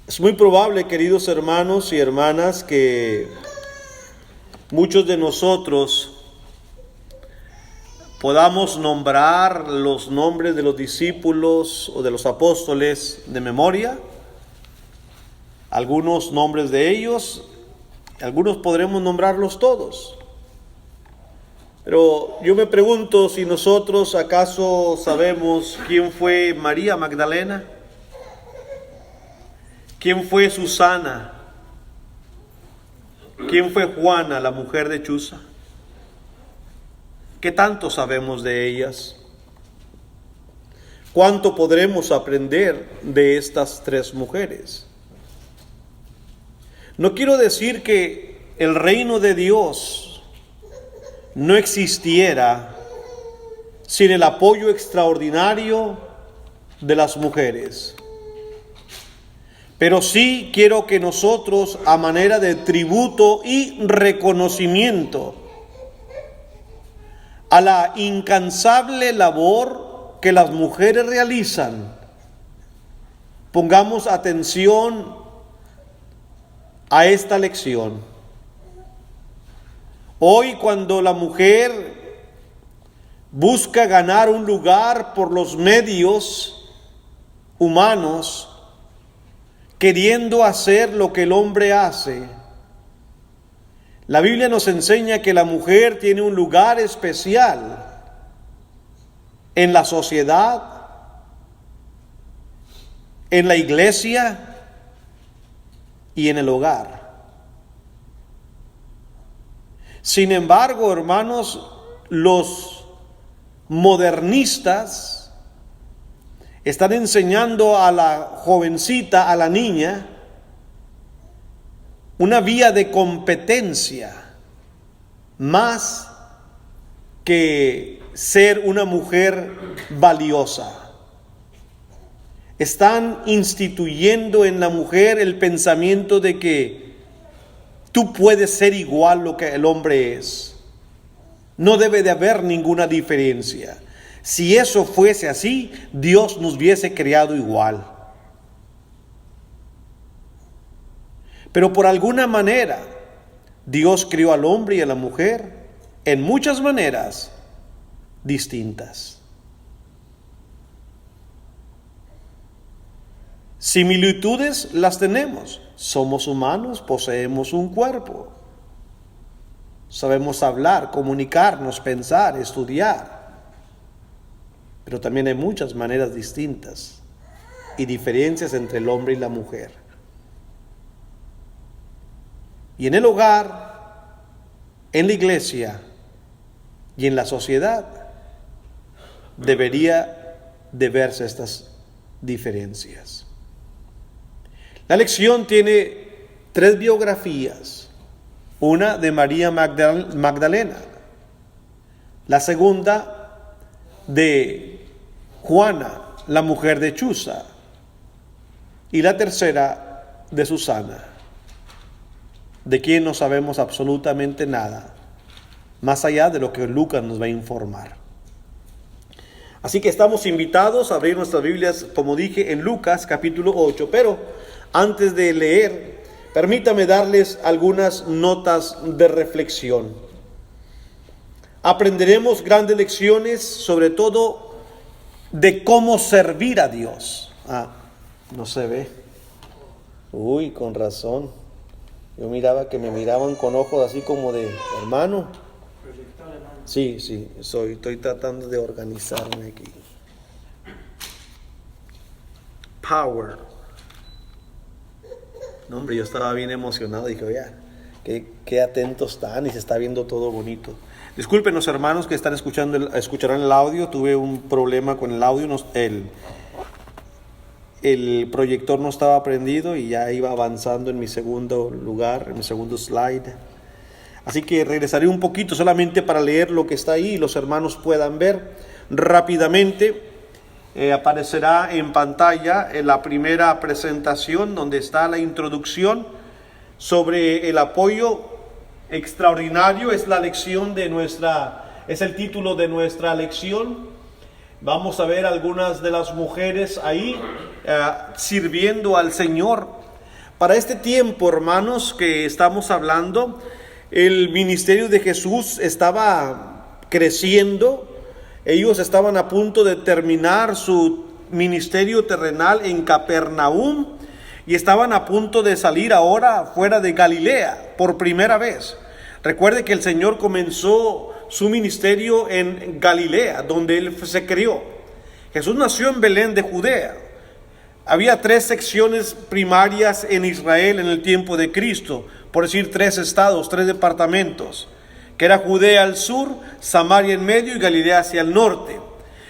Es muy probable, queridos hermanos y hermanas, que muchos de nosotros podamos nombrar los nombres de los discípulos o de los apóstoles de memoria, algunos nombres de ellos, algunos podremos nombrarlos todos. Pero yo me pregunto si nosotros acaso sabemos quién fue María Magdalena, quién fue Susana, quién fue Juana, la mujer de Chuza. ¿Qué tanto sabemos de ellas? ¿Cuánto podremos aprender de estas tres mujeres? No quiero decir que el reino de Dios no existiera sin el apoyo extraordinario de las mujeres. Pero sí quiero que nosotros, a manera de tributo y reconocimiento a la incansable labor que las mujeres realizan, pongamos atención a esta lección. Hoy, cuando la mujer busca ganar un lugar por los medios humanos, queriendo hacer lo que el hombre hace, la Biblia nos enseña que la mujer tiene un lugar especial en la sociedad, en la iglesia y en el hogar. Sin embargo, hermanos, los modernistas están enseñando a la jovencita, a la niña, una vía de competencia más que ser una mujer valiosa. Están instituyendo en la mujer el pensamiento de que tú puedes ser igual lo que el hombre es. No debe de haber ninguna diferencia. Si eso fuese así, Dios nos hubiese creado igual. Pero por alguna manera, Dios creó al hombre y a la mujer en muchas maneras distintas. Similitudes las tenemos. Somos humanos, poseemos un cuerpo. Sabemos hablar, comunicarnos, pensar, estudiar. Pero también hay muchas maneras distintas y diferencias entre el hombre y la mujer. Y en el hogar, en la iglesia y en la sociedad debería de verse estas diferencias. La lección tiene tres biografías. Una de María Magdalena, la segunda de Juana, la mujer de Chuza, y la tercera de Susana, de quien no sabemos absolutamente nada, más allá de lo que Lucas nos va a informar. Así que estamos invitados a abrir nuestras Biblias, como dije, en Lucas capítulo 8, pero antes de leer, permítame darles algunas notas de reflexión. Aprenderemos grandes lecciones, sobre todo de cómo servir a Dios. No se ve. Uy, con razón. Yo miraba que me miraban con ojos así como de hermano. Sí, estoy tratando de organizarme aquí. Power. No, hombre, yo estaba bien emocionado. Dije, oye, qué atentos están y se está viendo todo bonito. Disculpen los hermanos que están escucharán el audio. Tuve un problema con el audio. El proyector no estaba prendido y ya iba avanzando en mi segundo lugar, en mi segundo slide. Así que regresaré un poquito solamente para leer lo que está ahí y los hermanos puedan ver rápidamente. Aparecerá en pantalla la primera presentación donde está la introducción sobre el apoyo extraordinario. Es la lección es el título de nuestra lección. Vamos a ver algunas de las mujeres ahí sirviendo al Señor Para este tiempo, hermanos, que estamos hablando, el ministerio de Jesús estaba creciendo. Ellos estaban a punto de terminar su ministerio terrenal en Capernaum y estaban a punto de salir ahora fuera de Galilea por primera vez. Recuerde que el Señor comenzó su ministerio en Galilea, donde Él se crió. Jesús nació en Belén de Judea. Había 3 secciones primarias en Israel en el tiempo de Cristo, por decir 3 estados, 3 departamentos, que era Judea al sur, Samaria en medio y Galilea hacia el norte.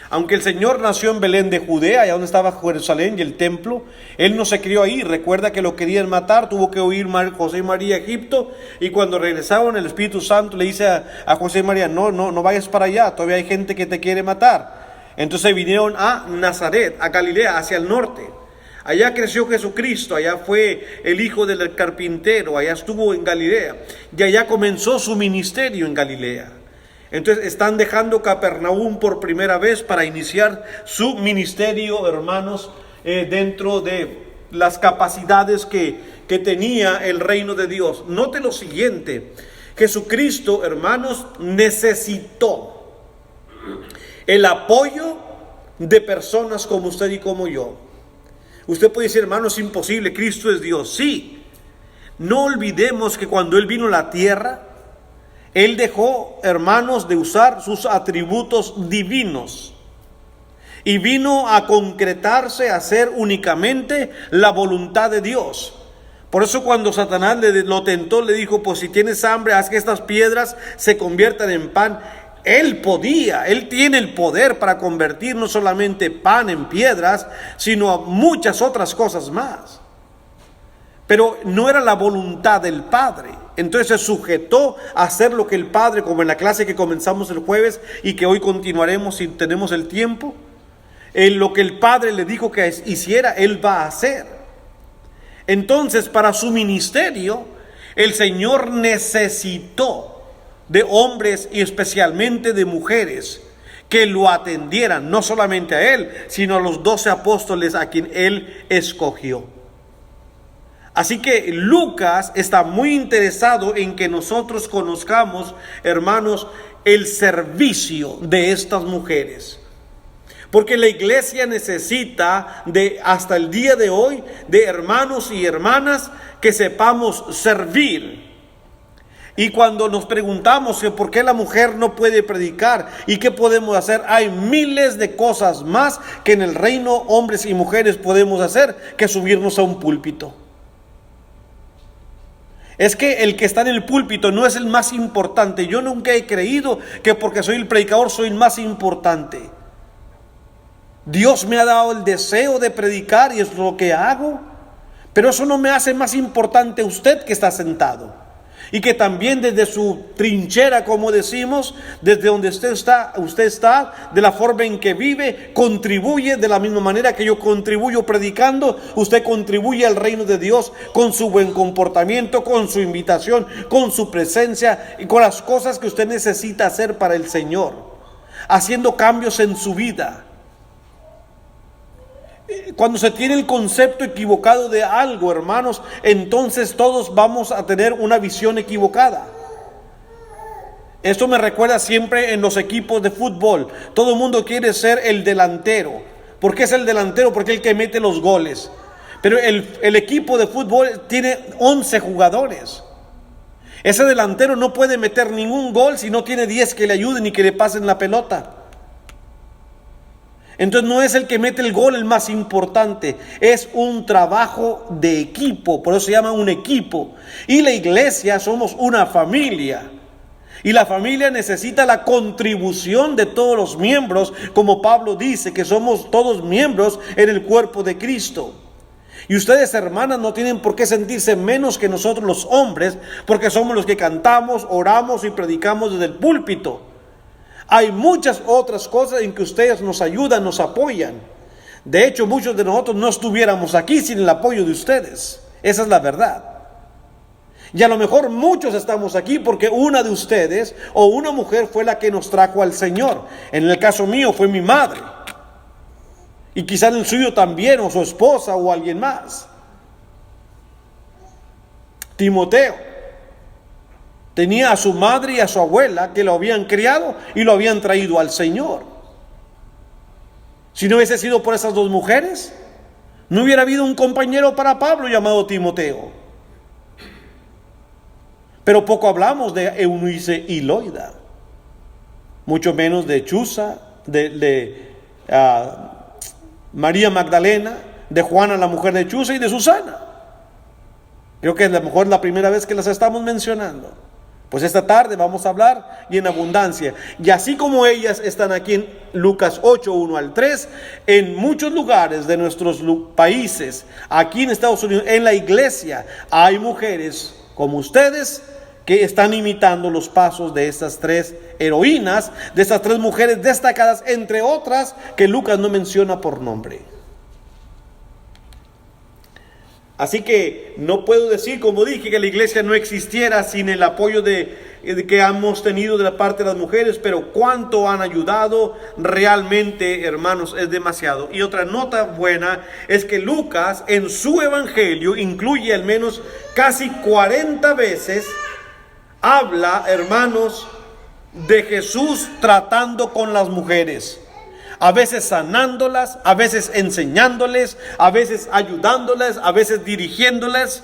Aunque el Señor nació en Belén de Judea, allá donde estaba Jerusalén y el templo, Él no se crió ahí. Recuerda que lo querían matar, tuvo que huir José y María a Egipto, y cuando regresaron el Espíritu Santo le dice a José y María, no vayas para allá, todavía hay gente que te quiere matar. Entonces vinieron a Nazaret, a Galilea, hacia el norte. Allá creció Jesucristo, allá fue el hijo del carpintero, allá estuvo en Galilea, y allá comenzó su ministerio en Galilea. Entonces están dejando Capernaum por primera vez para iniciar su ministerio, hermanos, dentro de las capacidades que tenía el reino de Dios. Note lo siguiente: Jesucristo, hermanos, necesitó el apoyo de personas como usted y como yo. Usted puede decir, hermano, es imposible, Cristo es Dios. Sí, no olvidemos que cuando Él vino a la tierra, Él dejó, hermanos, de usar sus atributos divinos y vino a concretarse, a hacer únicamente la voluntad de Dios. Por eso cuando Satanás lo tentó, le dijo, pues si tienes hambre, haz que estas piedras se conviertan en pan. Él tiene el poder para convertir no solamente pan en piedras, sino muchas otras cosas más. Pero no era la voluntad del Padre. Entonces se sujetó a hacer lo que el Padre, como en la clase que comenzamos el jueves y que hoy continuaremos si tenemos el tiempo, lo que el Padre le dijo que hiciera, Él va a hacer. Entonces, para su ministerio, el Señor necesitó de hombres y especialmente de mujeres que lo atendieran, no solamente a Él, sino a los 12 apóstoles a quien Él escogió. Así que Lucas está muy interesado en que nosotros conozcamos, hermanos, el servicio de estas mujeres. Porque la iglesia necesita hasta el día de hoy, de hermanos y hermanas que sepamos servir. Y cuando nos preguntamos por qué la mujer no puede predicar y qué podemos hacer, hay miles de cosas más que en el reino hombres y mujeres podemos hacer que subirnos a un púlpito. Es que el que está en el púlpito no es el más importante. Yo nunca he creído que porque soy el predicador soy el más importante. Dios me ha dado el deseo de predicar y es lo que hago, pero eso no me hace más importante a usted que está sentado. Y que también desde su trinchera, como decimos, desde donde usted está, de la forma en que vive, contribuye de la misma manera que yo contribuyo predicando. Usted contribuye al reino de Dios con su buen comportamiento, con su invitación, con su presencia y con las cosas que usted necesita hacer para el Señor, haciendo cambios en su vida. Cuando se tiene el concepto equivocado de algo, hermanos, entonces todos vamos a tener una visión equivocada. Esto me recuerda siempre en los equipos de fútbol. Todo el mundo quiere ser el delantero. ¿Por qué es el delantero? Porque es el que mete los goles. Pero el equipo de fútbol tiene 11 jugadores. Ese delantero no puede meter ningún gol si no tiene 10 que le ayuden y que le pasen la pelota. Entonces no es el que mete el gol el más importante, es un trabajo de equipo, por eso se llama un equipo. Y la iglesia somos una familia, y la familia necesita la contribución de todos los miembros, como Pablo dice que somos todos miembros en el cuerpo de Cristo. Y ustedes, hermanas, no tienen por qué sentirse menos que nosotros los hombres, porque somos los que cantamos, oramos y predicamos desde el púlpito. Hay muchas otras cosas en que ustedes nos ayudan, nos apoyan. De hecho, muchos de nosotros no estuviéramos aquí sin el apoyo de ustedes. Esa es la verdad. Y a lo mejor muchos estamos aquí porque una de ustedes o una mujer fue la que nos trajo al Señor. En el caso mío fue mi madre. Y quizá en el suyo también, o su esposa o alguien más. Timoteo tenía a su madre y a su abuela que lo habían criado y lo habían traído al Señor. Si no hubiese sido por esas dos mujeres, no hubiera habido un compañero para Pablo llamado Timoteo. Pero poco hablamos de Eunice y Loida, mucho menos de Chuza, de María Magdalena, de Juana la mujer de Chuza y de Susana. Creo que a lo mejor es la primera vez que las estamos mencionando. Pues esta tarde vamos a hablar y en abundancia. Y así como ellas están aquí en Lucas 8, 1 al 3, en muchos lugares de nuestros países, aquí en Estados Unidos, en la iglesia, hay mujeres como ustedes que están imitando los pasos de estas tres heroínas, de estas tres mujeres destacadas, entre otras que Lucas no menciona por nombre. Así que no puedo decir, como dije, que la iglesia no existiera sin el apoyo que hemos tenido de la parte de las mujeres, pero cuánto han ayudado realmente, hermanos, es demasiado. Y otra nota buena es que Lucas en su evangelio incluye al menos casi 40 veces, habla, hermanos, de Jesús tratando con las mujeres. A veces sanándolas, a veces enseñándoles, a veces ayudándoles, a veces dirigiéndoles.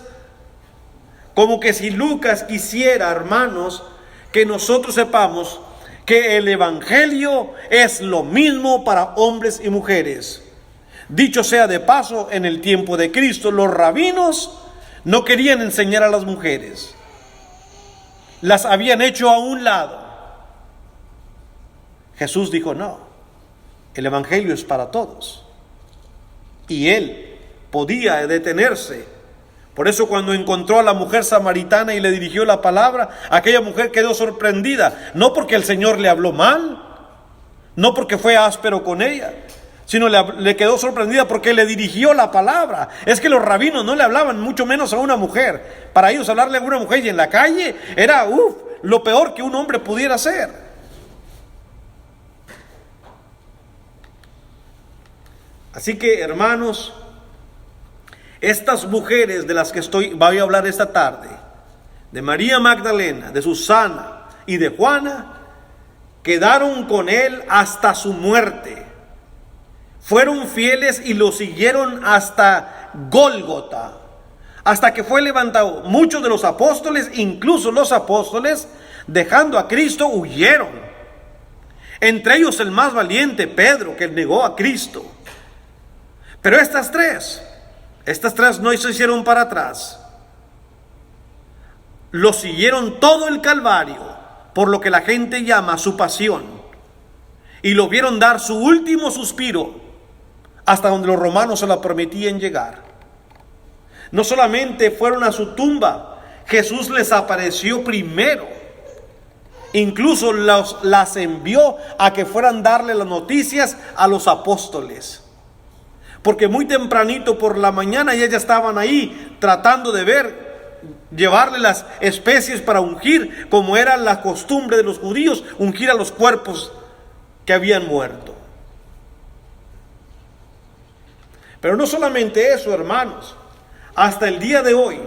Como que si Lucas quisiera, hermanos, que nosotros sepamos que el evangelio es lo mismo para hombres y mujeres. Dicho sea de paso, en el tiempo de Cristo, los rabinos no querían enseñar a las mujeres. Las habían hecho a un lado. Jesús dijo no. El evangelio es para todos. Y él podía detenerse. Por eso cuando encontró a la mujer samaritana y le dirigió la palabra, aquella mujer quedó sorprendida. No porque el Señor le habló mal, no porque fue áspero con ella, sino le quedó sorprendida porque le dirigió la palabra. Es que los rabinos no le hablaban mucho menos a una mujer. Para ellos hablarle a una mujer y en la calle era lo peor que un hombre pudiera hacer. Así que, hermanos, estas mujeres de las que voy a hablar esta tarde, de María Magdalena, de Susana y de Juana, quedaron con él hasta su muerte. Fueron fieles y lo siguieron hasta Gólgota, hasta que fue levantado. Muchos de los apóstoles, incluso los apóstoles, dejando a Cristo, huyeron. Entre ellos el más valiente, Pedro, que negó a Cristo. Pero estas tres no se hicieron para atrás. Lo siguieron todo el Calvario, por lo que la gente llama su pasión. Y lo vieron dar su último suspiro, hasta donde los romanos se la permitían llegar. No solamente fueron a su tumba, Jesús les apareció primero. Incluso las envió a que fueran darle las noticias a los apóstoles. Porque muy tempranito por la mañana ya estaban ahí tratando de llevarle las especies para ungir, como era la costumbre de los judíos, ungir a los cuerpos que habían muerto. Pero no solamente eso, hermanos. Hasta el día de hoy,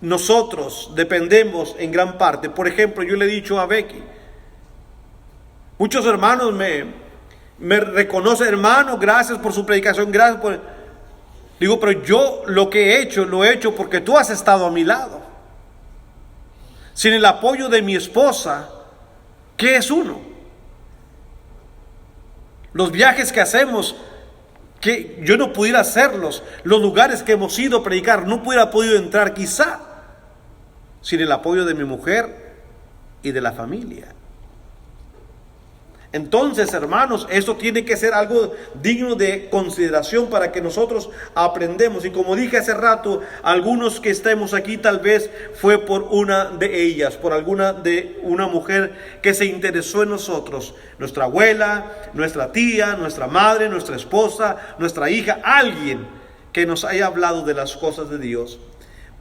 nosotros dependemos en gran parte. Por ejemplo, yo le he dicho a Becky, muchos hermanos me reconocen, hermano, gracias por su predicación, gracias por... Digo, pero yo lo que he hecho, lo he hecho porque tú has estado a mi lado. Sin el apoyo de mi esposa, ¿qué es uno? Los viajes que hacemos, que yo no pudiera hacerlos, los lugares que hemos ido a predicar, no hubiera podido entrar quizá, sin el apoyo de mi mujer y de la familia. Entonces, hermanos, esto tiene que ser algo digno de consideración para que nosotros aprendamos. Y como dije hace rato, algunos que estemos aquí tal vez fue por una de ellas, por una mujer que se interesó en nosotros. Nuestra abuela, nuestra tía, nuestra madre, nuestra esposa, nuestra hija, alguien que nos haya hablado de las cosas de Dios.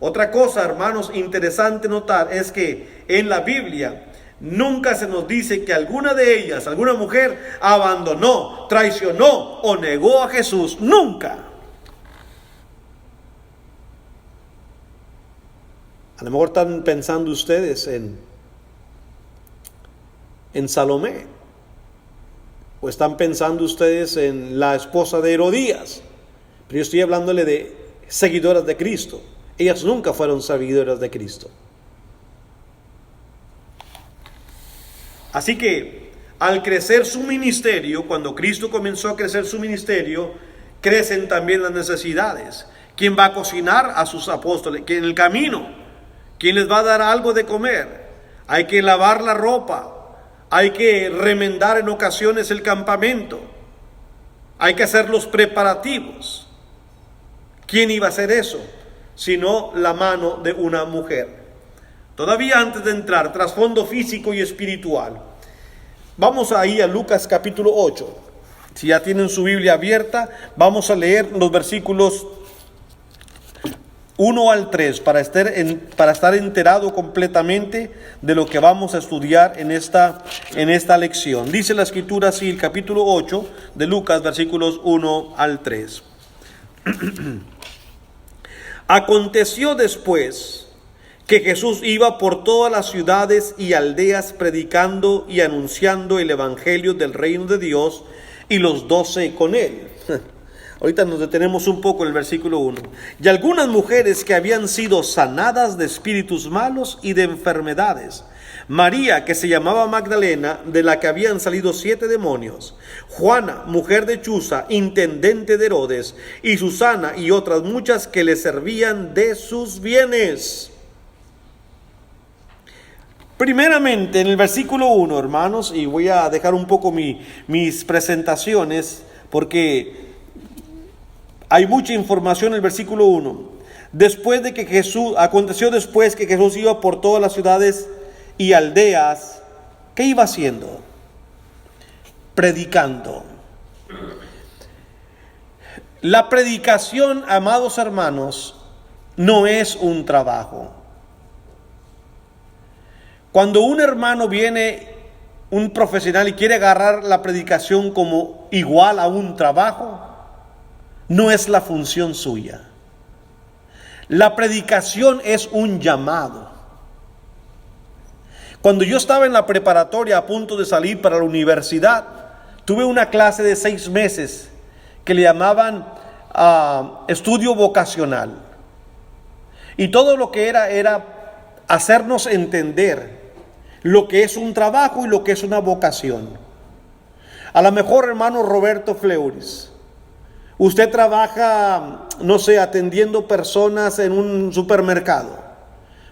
Otra cosa, hermanos, interesante notar es que en la Biblia nunca se nos dice que alguna de ellas, alguna mujer, abandonó, traicionó o negó a Jesús. Nunca. A lo mejor están pensando ustedes en Salomé, o están pensando ustedes en la esposa de Herodías, pero yo estoy hablándole de seguidoras de Cristo. Ellas nunca fueron seguidoras de Cristo. Así que al crecer su ministerio, cuando Cristo comenzó a crecer su ministerio, crecen también las necesidades. ¿Quién va a cocinar a sus apóstoles? ¿Quién en el camino? ¿Quién les va a dar algo de comer? Hay que lavar la ropa. Hay que remendar en ocasiones el campamento. Hay que hacer los preparativos. ¿Quién iba a hacer eso? Sino la mano de una mujer. Todavía antes de entrar, trasfondo físico y espiritual. Vamos ahí a Lucas capítulo 8. Si ya tienen su Biblia abierta, vamos a leer los versículos 1 al 3 para estar enterado completamente de lo que vamos a estudiar en esta lección. Dice la Escritura así, el capítulo 8 de Lucas, versículos 1 al 3. Aconteció después que Jesús iba por todas las ciudades y aldeas predicando y anunciando el evangelio del reino de Dios, y los 12 con él. Ahorita nos detenemos un poco en el versículo 1. Y algunas mujeres que habían sido sanadas de espíritus malos y de enfermedades. María, que se llamaba Magdalena, de la que habían salido 7 demonios. Juana, mujer de Chuza, intendente de Herodes. Y Susana y otras muchas que le servían de sus bienes. Primeramente, en el versículo 1, hermanos, y voy a dejar un poco mis presentaciones, porque hay mucha información en el versículo 1. Aconteció después que Jesús iba por todas las ciudades y aldeas. ¿Qué iba haciendo? Predicando. La predicación, amados hermanos, no es un trabajo. Cuando un hermano viene, un profesional, y quiere agarrar la predicación como igual a un trabajo, no es la función suya. La predicación es un llamado. Cuando yo estaba en la preparatoria a punto de salir para la universidad, tuve una clase de 6 meses que le llamaban estudio vocacional. Y todo lo que era hacernos entender lo que es un trabajo y lo que es una vocación. A lo mejor, hermano Roberto Fleuris, usted trabaja, no sé, atendiendo personas en un supermercado,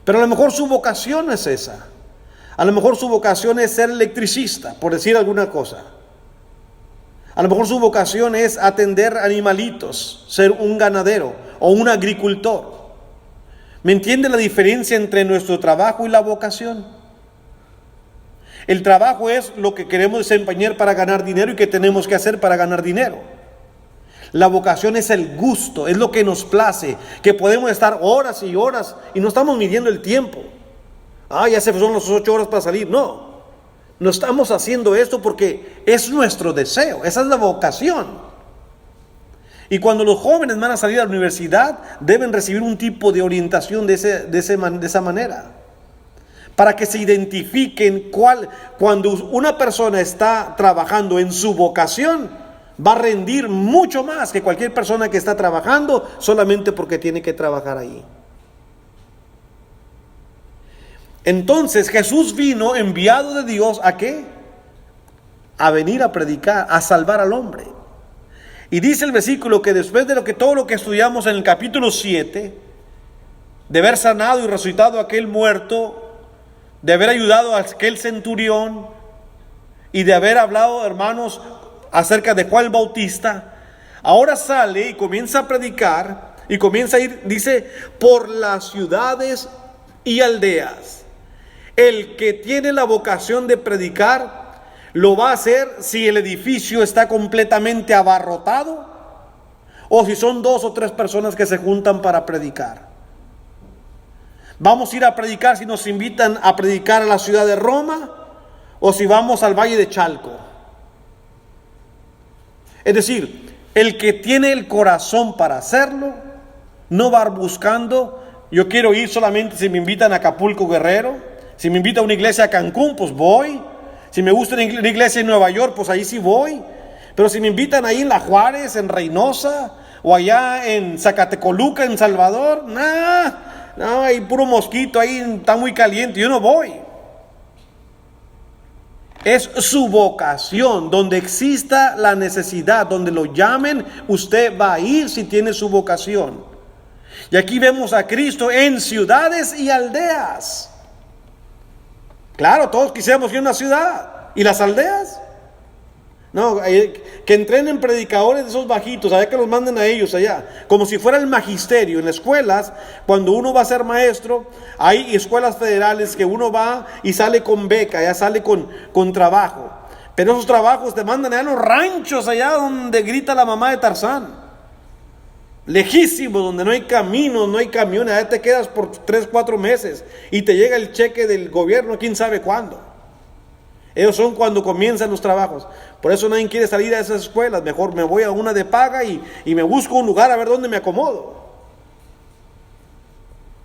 pero a lo mejor su vocación es esa. A lo mejor su vocación es ser electricista, por decir alguna cosa. A lo mejor su vocación es atender animalitos, ser un ganadero o un agricultor. ¿Me entiende la diferencia entre nuestro trabajo y la vocación? El trabajo es lo que queremos desempeñar para ganar dinero y que tenemos que hacer para ganar dinero. La vocación es el gusto, es lo que nos place, que podemos estar horas y horas y no estamos midiendo el tiempo. Ya se son las 8 horas para salir. No estamos haciendo esto porque es nuestro deseo, esa es la vocación. Y cuando los jóvenes van a salir a la universidad, deben recibir un tipo de orientación de esa manera, para que se identifiquen cuando una persona está trabajando en su vocación, va a rendir mucho más que cualquier persona que está trabajando solamente porque tiene que trabajar ahí. Entonces Jesús vino enviado de Dios ¿a qué? A venir a predicar, a salvar al hombre. Y dice el versículo que después de todo lo que estudiamos en el capítulo 7, de haber sanado y resucitado a aquel muerto, de haber ayudado a aquel centurión y de haber hablado, hermanos, acerca de Juan el Bautista, ahora sale y comienza a predicar y comienza a ir, dice, por las ciudades y aldeas. El que tiene la vocación de predicar lo va a hacer si el edificio está completamente abarrotado o si son 2 o 3 personas que se juntan para predicar. Vamos a ir a predicar si nos invitan a predicar a la ciudad de Roma o si vamos al Valle de Chalco. Es decir, el que tiene el corazón para hacerlo no va buscando Yo quiero ir solamente si me invitan a Acapulco, Guerrero. Si me invitan a una iglesia a Cancún, pues voy. Si me gusta una iglesia en Nueva York, pues ahí sí voy. Pero si me invitan ahí en La Juárez, en Reynosa, o allá en Zacatecoluca, en Salvador, no, hay puro mosquito, ahí está muy caliente, yo no voy. Es su vocación. Donde exista la necesidad, donde lo llamen, usted va a ir si tiene su vocación. Y aquí vemos a Cristo en ciudades y aldeas. Claro, todos quisiéramos ir a una ciudad. ¿Y las aldeas? No, que entrenen predicadores de esos bajitos, allá que los manden a ellos allá, como si fuera el magisterio. En las escuelas, cuando uno va a ser maestro, hay escuelas federales que uno va y sale con beca, ya sale con trabajo. Pero esos trabajos te mandan allá a los ranchos, allá donde grita la mamá de Tarzán. Lejísimos, donde no hay caminos, no hay camiones, allá te quedas por 3, 4 meses y te llega el cheque del gobierno, quién sabe cuándo. Ellos son cuando comienzan los trabajos. Por eso nadie quiere salir a esas escuelas. Mejor me voy a una de paga y me busco un lugar a ver dónde me acomodo.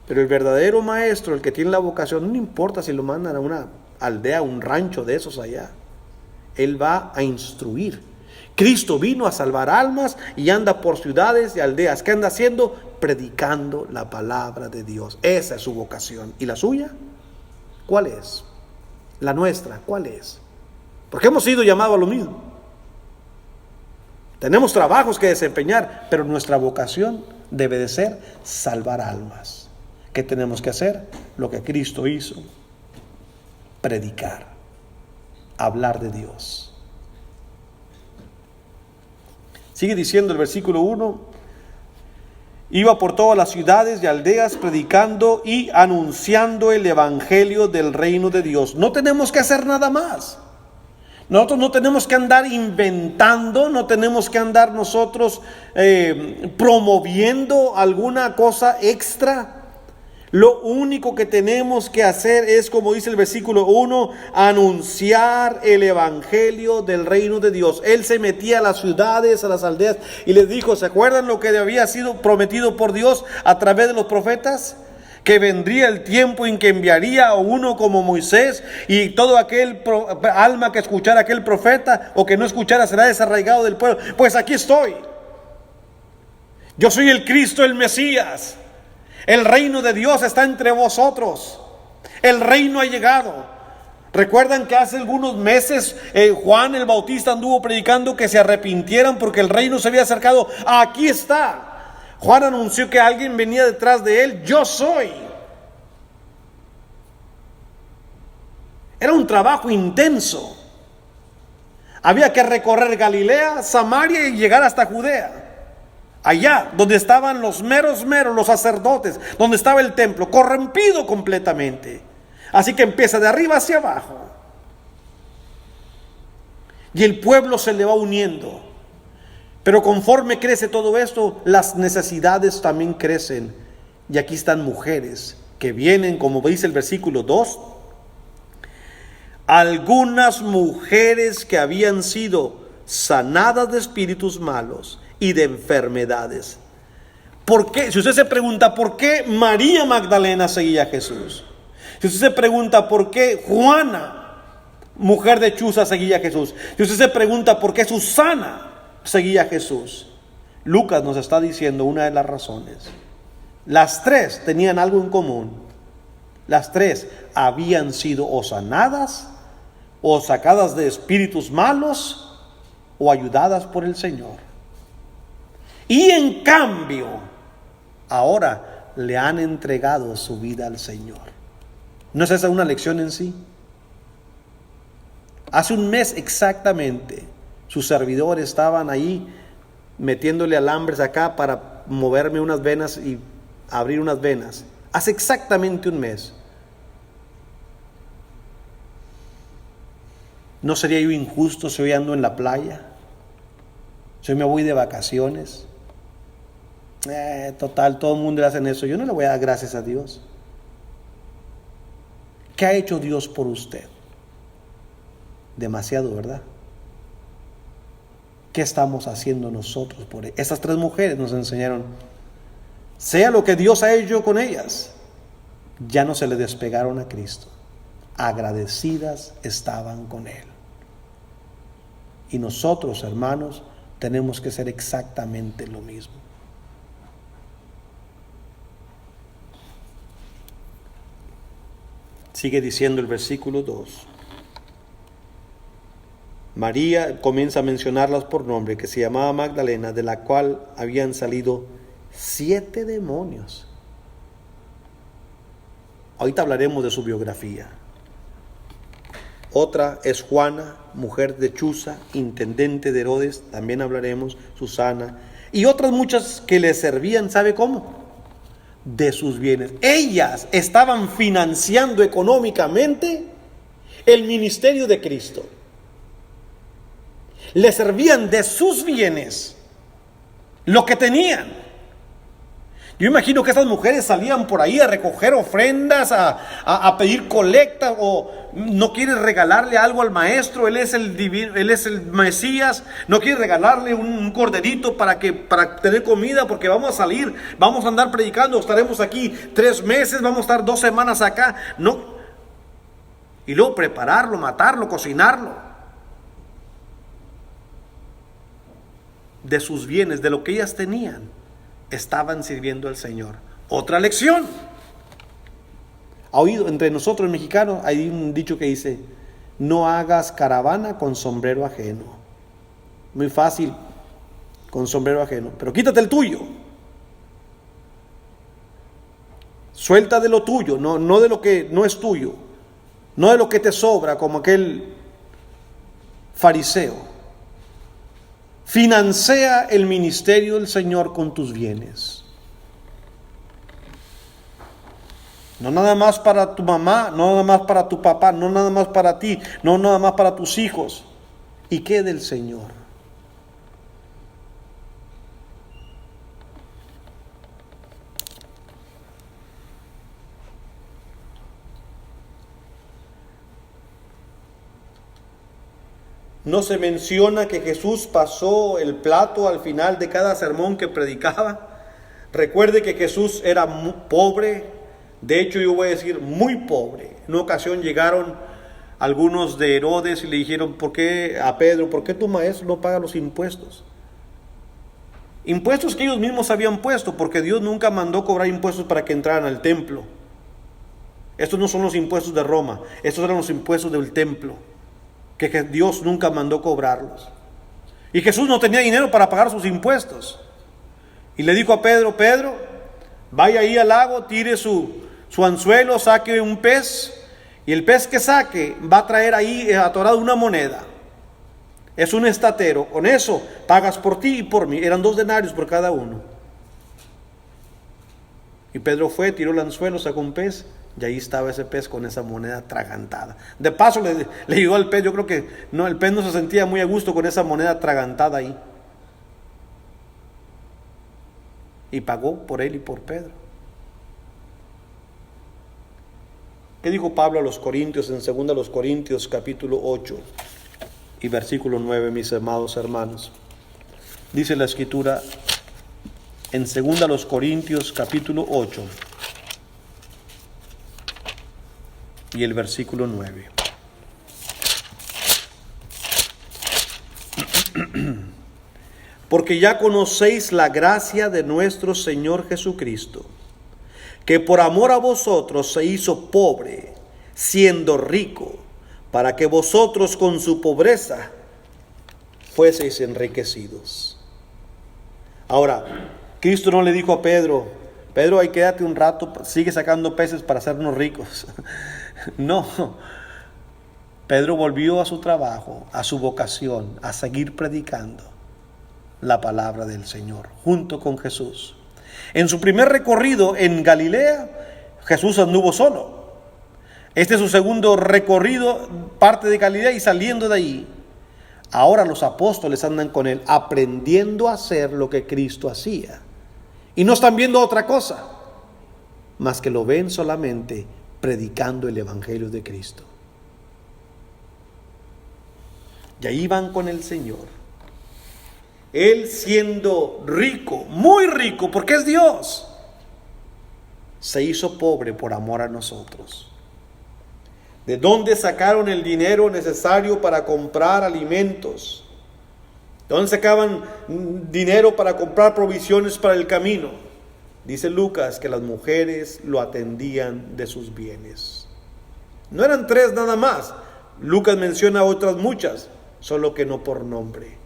Pero el verdadero maestro, el que tiene la vocación, no importa si lo mandan a una aldea, un rancho de esos allá. Él va a instruir. Cristo vino a salvar almas y anda por ciudades y aldeas. ¿Qué anda haciendo? Predicando la palabra de Dios. Esa es su vocación. ¿Y la suya? ¿Cuál es? La nuestra, ¿cuál es? Porque hemos sido llamados a lo mismo. Tenemos trabajos que desempeñar, pero nuestra vocación debe de ser salvar almas. ¿Qué tenemos que hacer? Lo que Cristo hizo: predicar, hablar de Dios. Sigue diciendo el versículo 1: iba por todas las ciudades y aldeas predicando y anunciando el evangelio del reino de Dios. No tenemos que hacer nada más. Nosotros no tenemos que andar inventando, no tenemos que andar nosotros promoviendo alguna cosa extra. Lo único que tenemos que hacer es, como dice el versículo 1, anunciar el evangelio del reino de Dios. Él se metía a las ciudades, a las aldeas, y les dijo: ¿se acuerdan lo que había sido prometido por Dios a través de los profetas? Que vendría el tiempo en que enviaría a uno como Moisés, y todo aquel alma que escuchara a aquel profeta o que no escuchara será desarraigado del pueblo. Pues aquí estoy. Yo soy el Cristo, el Mesías. El reino de Dios está entre vosotros. El reino ha llegado. Recuerdan que hace algunos meses Juan el Bautista anduvo predicando que se arrepintieran porque el reino se había acercado. Aquí está. Juan anunció que alguien venía detrás de él. Yo soy. Era un trabajo intenso. Había que recorrer Galilea, Samaria y llegar hasta Judea. Allá donde estaban los meros, los sacerdotes, donde estaba el templo, corrompido completamente. Así que empieza de arriba hacia abajo. Y el pueblo se le va uniendo. Pero conforme crece todo esto, las necesidades también crecen. Y aquí están mujeres que vienen, como dice el versículo 2. Algunas mujeres que habían sido sanadas de espíritus malos y de enfermedades. ¿Por qué? Si usted se pregunta por qué María Magdalena seguía a Jesús, si usted se pregunta por qué Juana, mujer de Chuza, seguía a Jesús, si usted se pregunta por qué Susana seguía a Jesús, Lucas nos está diciendo una de las razones. Las tres tenían algo en común. Las tres habían sido o sanadas, o sacadas de espíritus malos, o ayudadas por el Señor. Y en cambio, ahora le han entregado su vida al Señor. ¿No es esa una lección en sí? Hace un mes exactamente, sus servidores estaban ahí metiéndole alambres acá para moverme unas venas y abrir unas venas. Hace exactamente un mes. ¿No sería yo injusto si hoy ando en la playa? Si hoy me voy de vacaciones. Total, todo el mundo le hacen eso. Yo no le voy a dar gracias a Dios. ¿Qué ha hecho Dios por usted? Demasiado, ¿verdad? ¿Qué estamos haciendo nosotros por él? Estas tres mujeres nos enseñaron: sea lo que Dios ha hecho con ellas, ya no se le despegaron a Cristo. Agradecidas estaban con Él. Y nosotros, hermanos, tenemos que ser exactamente lo mismo. Sigue diciendo el versículo 2. María comienza a mencionarlas por nombre, que se llamaba Magdalena, de la cual habían salido 7 demonios. Ahorita hablaremos de su biografía. Otra es Juana, mujer de Chuza, intendente de Herodes, también hablaremos, Susana, y otras muchas que le servían, ¿sabe cómo? De sus bienes. Ellas estaban financiando económicamente el ministerio de Cristo. Le servían de sus bienes, lo que tenían. Yo imagino que estas mujeres salían por ahí a recoger ofrendas, a pedir colecta, o no quiere regalarle algo al maestro, él es el divino, él es el Mesías, no quiere regalarle un corderito para tener comida, porque vamos a salir, vamos a andar predicando, estaremos aquí 3 meses, vamos a estar 2 semanas acá, no, y luego prepararlo, matarlo, cocinarlo. De sus bienes, de lo que ellas tenían, estaban sirviendo al Señor. Otra lección. Ha oído entre nosotros mexicanos, hay un dicho que dice: no hagas caravana con sombrero ajeno. Muy fácil con sombrero ajeno, pero quítate el tuyo. Suelta de lo tuyo, no de lo que no es tuyo, no de lo que te sobra, como aquel fariseo. Financia el ministerio del Señor con tus bienes. No nada más para tu mamá, no nada más para tu papá, no nada más para ti, no nada más para tus hijos. ¿Y qué del Señor? No se menciona que Jesús pasó el plato al final de cada sermón que predicaba. Recuerde que Jesús era muy pobre, de hecho yo voy a decir muy pobre. En una ocasión llegaron algunos de Herodes y le dijeron: ¿por qué a Pedro? ¿Por qué tu maestro no paga los impuestos? Impuestos que ellos mismos habían puesto, porque Dios nunca mandó cobrar impuestos para que entraran al templo. Estos no son los impuestos de Roma, estos eran los impuestos del templo, que Dios nunca mandó cobrarlos. Y Jesús no tenía dinero para pagar sus impuestos. Y le dijo a Pedro: Pedro, vaya ahí al lago, tire su anzuelo, saque un pez, y el pez que saque va a traer ahí atorado una moneda. Es un estatero, con eso pagas por ti y por mí. Eran 2 denarios por cada uno. Y Pedro fue, tiró el anzuelo, sacó un pez, y ahí estaba ese pez con esa moneda atragantada. De paso le llegó al pez. Yo creo que no, el pez no se sentía muy a gusto con esa moneda atragantada ahí. Y pagó por él y por Pedro. ¿Qué dijo Pablo a los Corintios en 2 Corintios capítulo 8 y versículo 9, mis amados hermanos? Dice la Escritura en 2 Corintios capítulo 8 y el versículo 9. Porque ya conocéis la gracia de nuestro Señor Jesucristo, que por amor a vosotros se hizo pobre, siendo rico, para que vosotros con su pobreza fueseis enriquecidos. Ahora, Cristo no le dijo a Pedro: Pedro, ahí quédate un rato, sigue sacando peces para hacernos ricos. No, Pedro volvió a su trabajo, a su vocación, a seguir predicando la palabra del Señor, junto con Jesús. En su primer recorrido en Galilea, Jesús anduvo solo. Este es su segundo recorrido, parte de Galilea, y saliendo de ahí, ahora los apóstoles andan con él, aprendiendo a hacer lo que Cristo hacía. Y no están viendo otra cosa, más que lo ven solamente predicando el evangelio de Cristo. Y ahí van con el Señor. Él siendo rico, muy rico, porque es Dios. se hizo pobre por amor a nosotros. ¿De dónde sacaron el dinero necesario para comprar alimentos? ¿De dónde sacaban dinero para comprar provisiones para el camino? Dice Lucas que las mujeres lo atendían de sus bienes. No eran 3 nada más. Lucas menciona otras muchas, solo que no por nombre.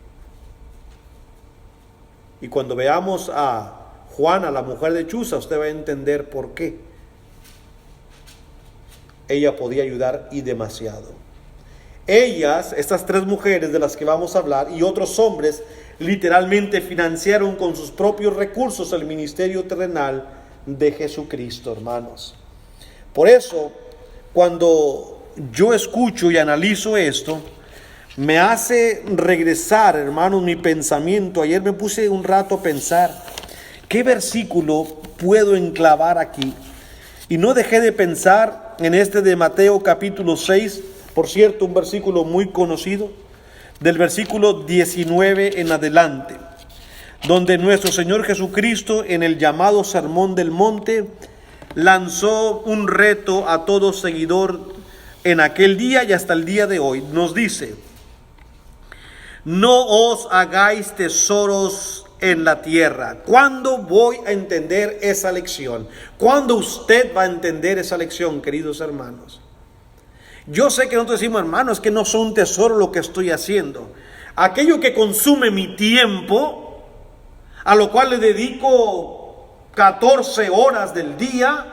Y cuando veamos a Juana, la mujer de Chuza, usted va a entender por qué. Ella podía ayudar y demasiado. Ellas, estas 3 mujeres de las que vamos a hablar, y otros hombres, literalmente financiaron con sus propios recursos el ministerio terrenal de Jesucristo, hermanos. Por eso, cuando yo escucho y analizo esto, me hace regresar, hermanos, mi pensamiento. Ayer me puse un rato a pensar, ¿qué versículo puedo enclavar aquí? Y no dejé de pensar en este de Mateo capítulo 6, por cierto, un versículo muy conocido, del versículo 19 en adelante, donde nuestro Señor Jesucristo, en el llamado Sermón del Monte, lanzó un reto a todo seguidor en aquel día y hasta el día de hoy. Nos dice: no os hagáis tesoros en la tierra. ¿Cuándo voy a entender esa lección? ¿Cuándo usted va a entender esa lección, queridos hermanos? Yo sé que nosotros decimos, hermanos, que no son un tesoro lo que estoy haciendo. Aquello que consume mi tiempo, a lo cual le dedico 14 horas del día,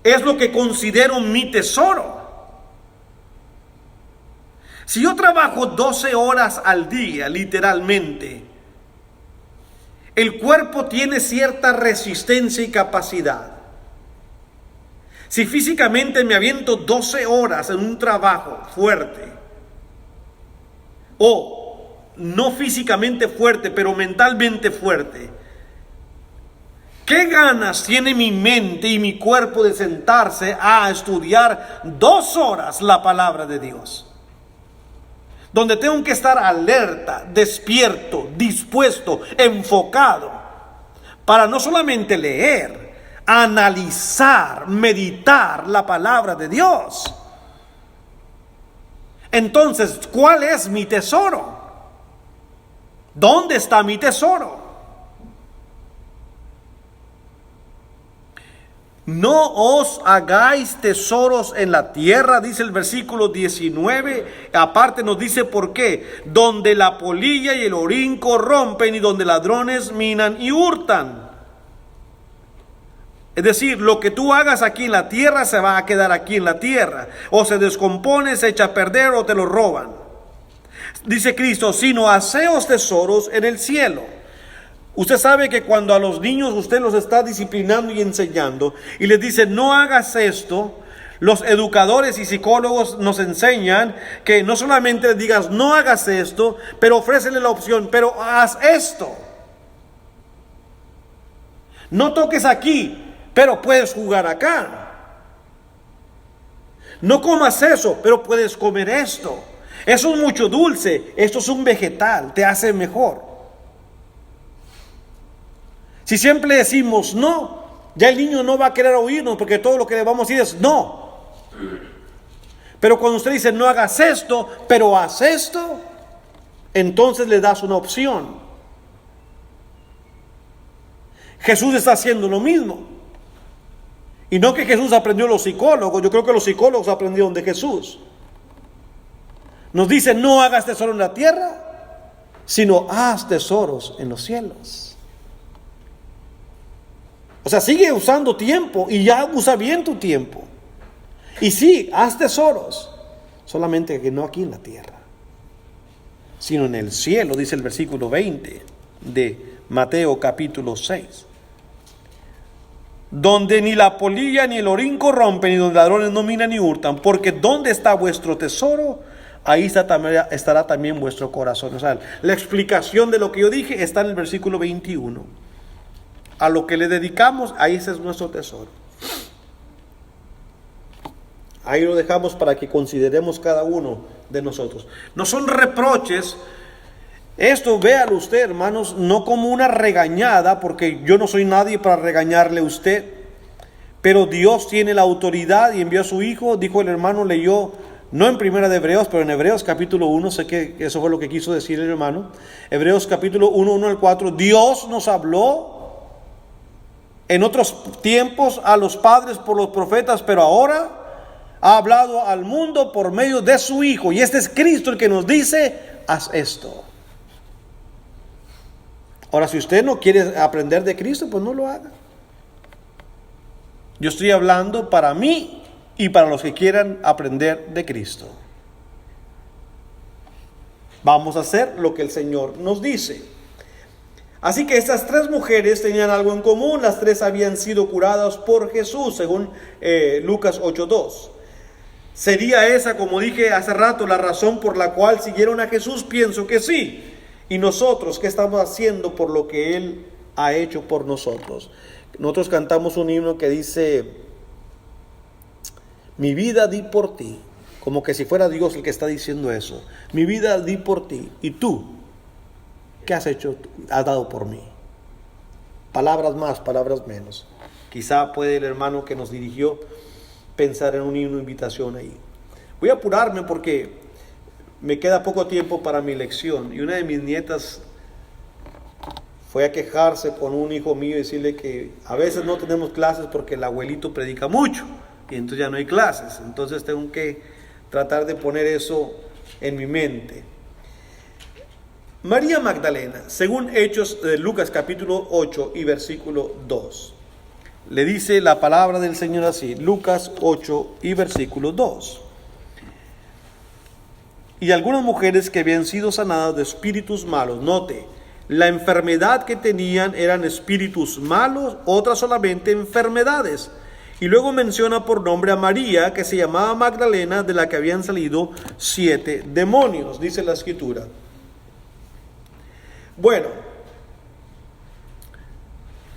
es lo que considero mi tesoro. Si yo trabajo 12 horas al día, literalmente, el cuerpo tiene cierta resistencia y capacidad. Si físicamente me aviento 12 horas en un trabajo fuerte, o no físicamente fuerte, pero mentalmente fuerte, ¿qué ganas tiene mi mente y mi cuerpo de sentarse a estudiar 2 horas la palabra de Dios? Donde tengo que estar alerta, despierto, dispuesto, enfocado, para no solamente leer, analizar, meditar la palabra de Dios. Entonces, ¿cuál es mi tesoro? ¿Dónde está mi tesoro? No os hagáis tesoros en la tierra, dice el versículo 19. Aparte nos dice por qué: donde la polilla y el orín corrompen y donde ladrones minan y hurtan. Es decir, lo que tú hagas aquí en la tierra se va a quedar aquí en la tierra. O se descompone, se echa a perder o te lo roban. Dice Cristo: sino haceos tesoros en el cielo. Usted sabe que cuando a los niños usted los está disciplinando y enseñando y les dice no hagas esto, los educadores y psicólogos nos enseñan que no solamente digas no hagas esto, pero ofrécele la opción, pero haz esto. No toques aquí, pero puedes jugar acá. No comas eso, pero puedes comer esto. Eso es mucho dulce, esto es un vegetal, te hace mejor. Si siempre decimos no, ya el niño no va a querer oírnos porque todo lo que le vamos a decir es no. Pero cuando usted dice no hagas esto, pero haz esto, entonces le das una opción. Jesús está haciendo lo mismo. Y no que Jesús aprendió de los psicólogos, yo creo que los psicólogos aprendieron de Jesús. Nos dice no hagas tesoro en la tierra, sino haz tesoros en los cielos. O sea, sigue usando tiempo y ya usa bien tu tiempo. Y sí, haz tesoros, solamente que no aquí en la tierra, sino en el cielo, dice el versículo 20 de Mateo capítulo 6. Donde ni la polilla ni el orín corrompen, y donde ladrones no minan ni hurtan, porque donde está vuestro tesoro, ahí estará también vuestro corazón. O sea, la explicación de lo que yo dije está en el versículo 21. A lo que le dedicamos, ahí ese es nuestro tesoro. Ahí lo dejamos para que consideremos cada uno de nosotros. No son reproches. Esto, véalo usted, hermanos, no como una regañada, porque yo no soy nadie para regañarle a usted. pero Dios tiene la autoridad y envió a su Hijo. Dijo el hermano, leyó, no en Primera de Hebreos, pero en Hebreos capítulo 1, sé que eso fue lo que quiso decir el hermano. Hebreos capítulo 1, 1 al 4, Dios nos habló en otros tiempos a los padres por los profetas, pero ahora ha hablado al mundo por medio de su Hijo. Y este es Cristo el que nos dice, haz esto. Ahora, si usted no quiere aprender de Cristo, pues no lo haga. Yo estoy hablando para mí y para los que quieran aprender de Cristo. Vamos a hacer lo que el Señor nos dice. Así que estas tres mujeres tenían algo en común. Las tres habían sido curadas por Jesús, según Lucas 8:2. ¿Sería esa, como dije hace rato, la razón por la cual siguieron a Jesús? Pienso que sí. ¿Y nosotros qué estamos haciendo por lo que Él ha hecho por nosotros? Nosotros cantamos un himno que dice, mi vida di por ti, como que si fuera Dios el que está diciendo eso. Mi vida di por ti, y tú, ¿qué has hecho? Has dado por mí. Palabras más, palabras menos. Quizá puede el hermano que nos dirigió pensar en un himno de invitación ahí. Voy a apurarme porque me queda poco tiempo para mi lección, y una de mis nietas fue a quejarse con un hijo mío y decirle que a veces no tenemos clases porque el abuelito predica mucho y entonces ya no hay clases. Entonces tengo que tratar de poner eso en mi mente. María Magdalena, según Hechos de Lucas capítulo 8 y versículo 2, le dice la palabra del Señor así, Lucas 8 y versículo 2. Y algunas mujeres que habían sido sanadas de espíritus malos, note, la enfermedad que tenían eran espíritus malos, otras solamente enfermedades. Y luego menciona por nombre a María, que se llamaba Magdalena, de la que habían salido 7 demonios, dice la Escritura. Bueno,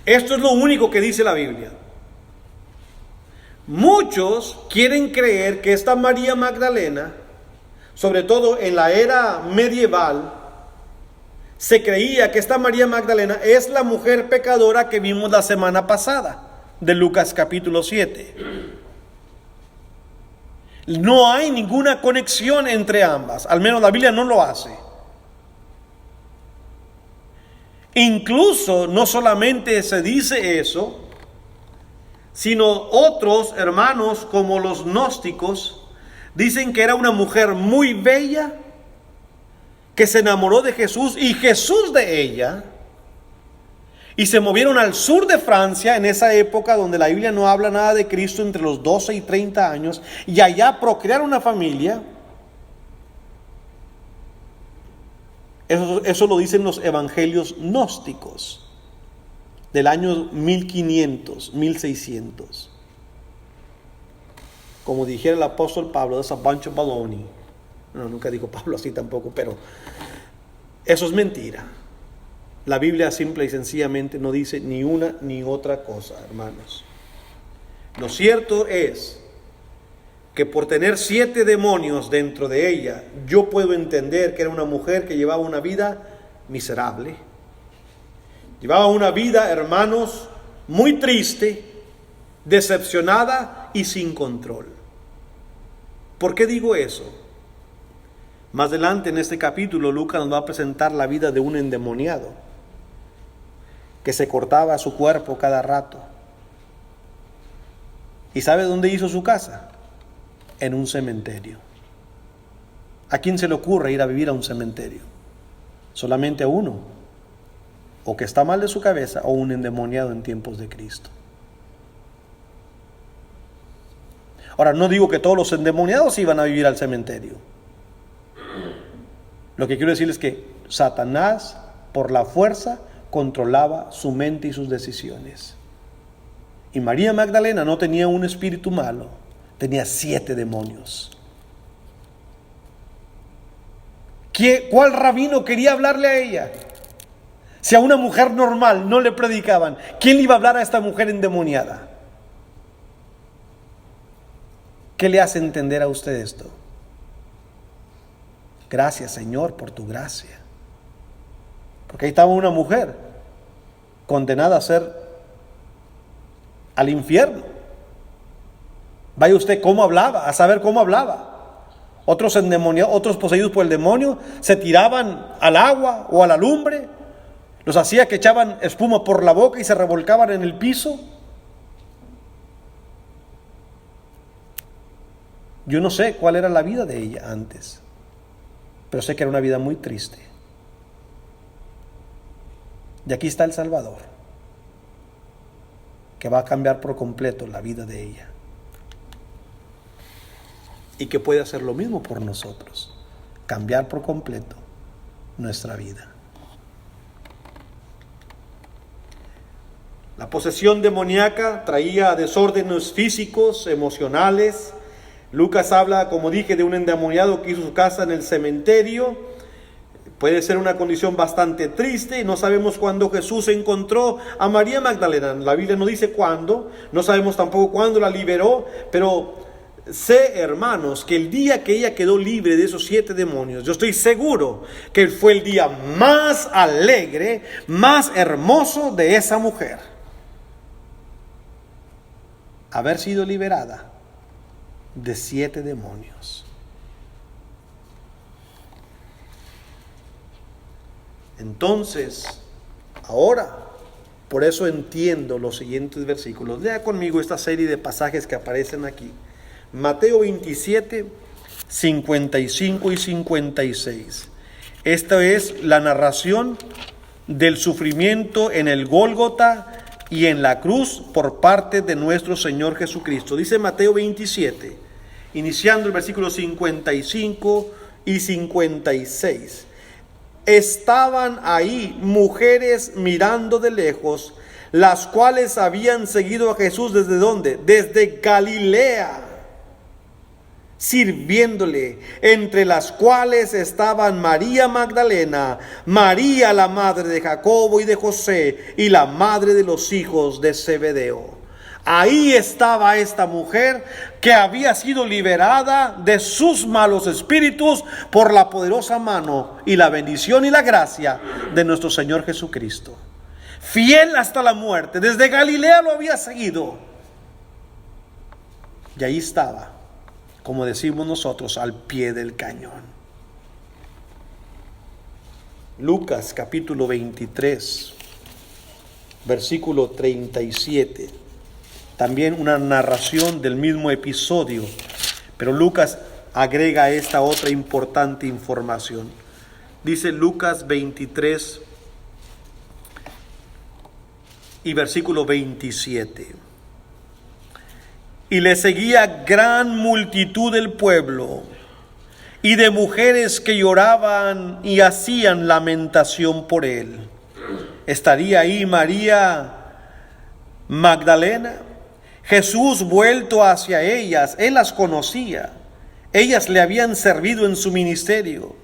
esto es lo único que dice la Biblia. Muchos quieren creer que esta María Magdalena, sobre todo en la era medieval, se creía que esta María Magdalena es la mujer pecadora que vimos la semana pasada, de Lucas capítulo 7. No hay ninguna conexión entre ambas, al menos la Biblia no lo hace. Incluso no solamente se dice eso, sino otros hermanos como los gnósticos dicen que era una mujer muy bella, que se enamoró de Jesús y Jesús de ella, y se movieron al sur de Francia en esa época donde la Biblia no habla nada de Cristo, entre los 12 y 30 años, y allá procrearon una familia. Eso lo dicen los evangelios gnósticos del año 1500, 1600. Como dijera el apóstol Pablo, that's a bunch of baloney. No, nunca dijo Pablo así tampoco, pero eso es mentira. La Biblia simple y sencillamente no dice ni una ni otra cosa, hermanos. Lo cierto es que por tener 7 demonios dentro de ella, yo puedo entender que era una mujer que llevaba una vida miserable. Llevaba una vida, hermanos, muy triste, decepcionada y sin control. ¿Por qué digo eso? Más adelante en este capítulo, Lucas nos va a presentar la vida de un endemoniado que se cortaba su cuerpo cada rato. ¿Y sabe dónde hizo su casa? En un cementerio. ¿A quién se le ocurre ir a vivir a un cementerio? Solamente a uno, o que está mal de su cabeza, o un endemoniado en tiempos de Cristo. Ahora, no digo que todos los endemoniados iban a vivir al cementerio. Lo que quiero decir es que Satanás, por la fuerza, controlaba su mente y sus decisiones. Y María Magdalena no tenía un espíritu malo, tenía 7 demonios. ¿Cuál rabino quería hablarle a ella? Si a una mujer normal no le predicaban, ¿quién le iba a hablar a esta mujer endemoniada? ¿Qué le hace entender a usted esto? Gracias, Señor, por tu gracia. Porque ahí estaba una mujer condenada a ser al infierno, Vaya usted cómo hablaba, a saber cómo hablaba. Otros endemoniados, otros poseídos por el demonio, se tiraban al agua o a la lumbre. Los hacía que echaban espuma por la boca y se revolcaban en el piso. Yo no sé cuál era la vida de ella antes, pero sé que era una vida muy triste. Y aquí está el Salvador, que va a cambiar por completo la vida de ella. Y que puede hacer lo mismo por nosotros, cambiar por completo nuestra vida. La posesión demoníaca traía desórdenes físicos, emocionales. Lucas habla, como dije, de un endemoniado que hizo su casa en el cementerio. Puede ser una condición bastante triste y no sabemos cuándo Jesús encontró a María Magdalena. La Biblia no dice cuándo, no sabemos tampoco cuándo la liberó, pero sé, hermanos, que el día que ella quedó libre de esos 7 demonios, yo estoy seguro que fue el día más alegre, más hermoso de esa mujer. Haber sido liberada de 7 demonios. Entonces, ahora, por eso entiendo los siguientes versículos. Lea conmigo esta serie de pasajes que aparecen aquí. Mateo 27, 55 y 56. Esta es la narración del sufrimiento en el Gólgota y en la cruz por parte de nuestro Señor Jesucristo. Dice Mateo 27, iniciando el versículo 55 y 56. Estaban ahí mujeres mirando de lejos, las cuales habían seguido a Jesús ¿desde dónde? Desde Galilea, sirviéndole, entre las cuales estaban María Magdalena, María la madre de Jacobo y de José, y la madre de los hijos de Zebedeo. Ahí estaba esta mujer que había sido liberada de sus malos espíritus por la poderosa mano y la bendición y la gracia de nuestro Señor Jesucristo. Fiel hasta la muerte, desde Galilea lo había seguido. Y ahí estaba, como decimos nosotros, al pie del cañón. Lucas capítulo 23, versículo 37. También una narración del mismo episodio, pero Lucas agrega esta otra importante información. Dice Lucas 23 y versículo 27. Y le seguía gran multitud del pueblo y de mujeres que lloraban y hacían lamentación por él. ¿Estaría ahí María Magdalena? Jesús, vuelto hacia ellas, él las conocía. Ellas le habían servido en su ministerio.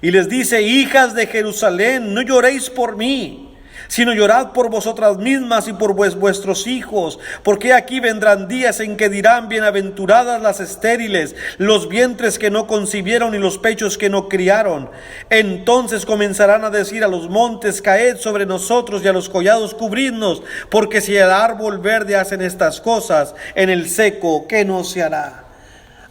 Y les dice: hijas de Jerusalén, no lloréis por mí, sino llorad por vosotras mismas y por vuestros hijos, porque aquí vendrán días en que dirán: bienaventuradas las estériles, los vientres que no concibieron y los pechos que no criaron. Entonces comenzarán a decir a los montes: caed sobre nosotros, y a los collados cubridnos, porque si el árbol verde hacen estas cosas, en el seco, ¿qué no se hará?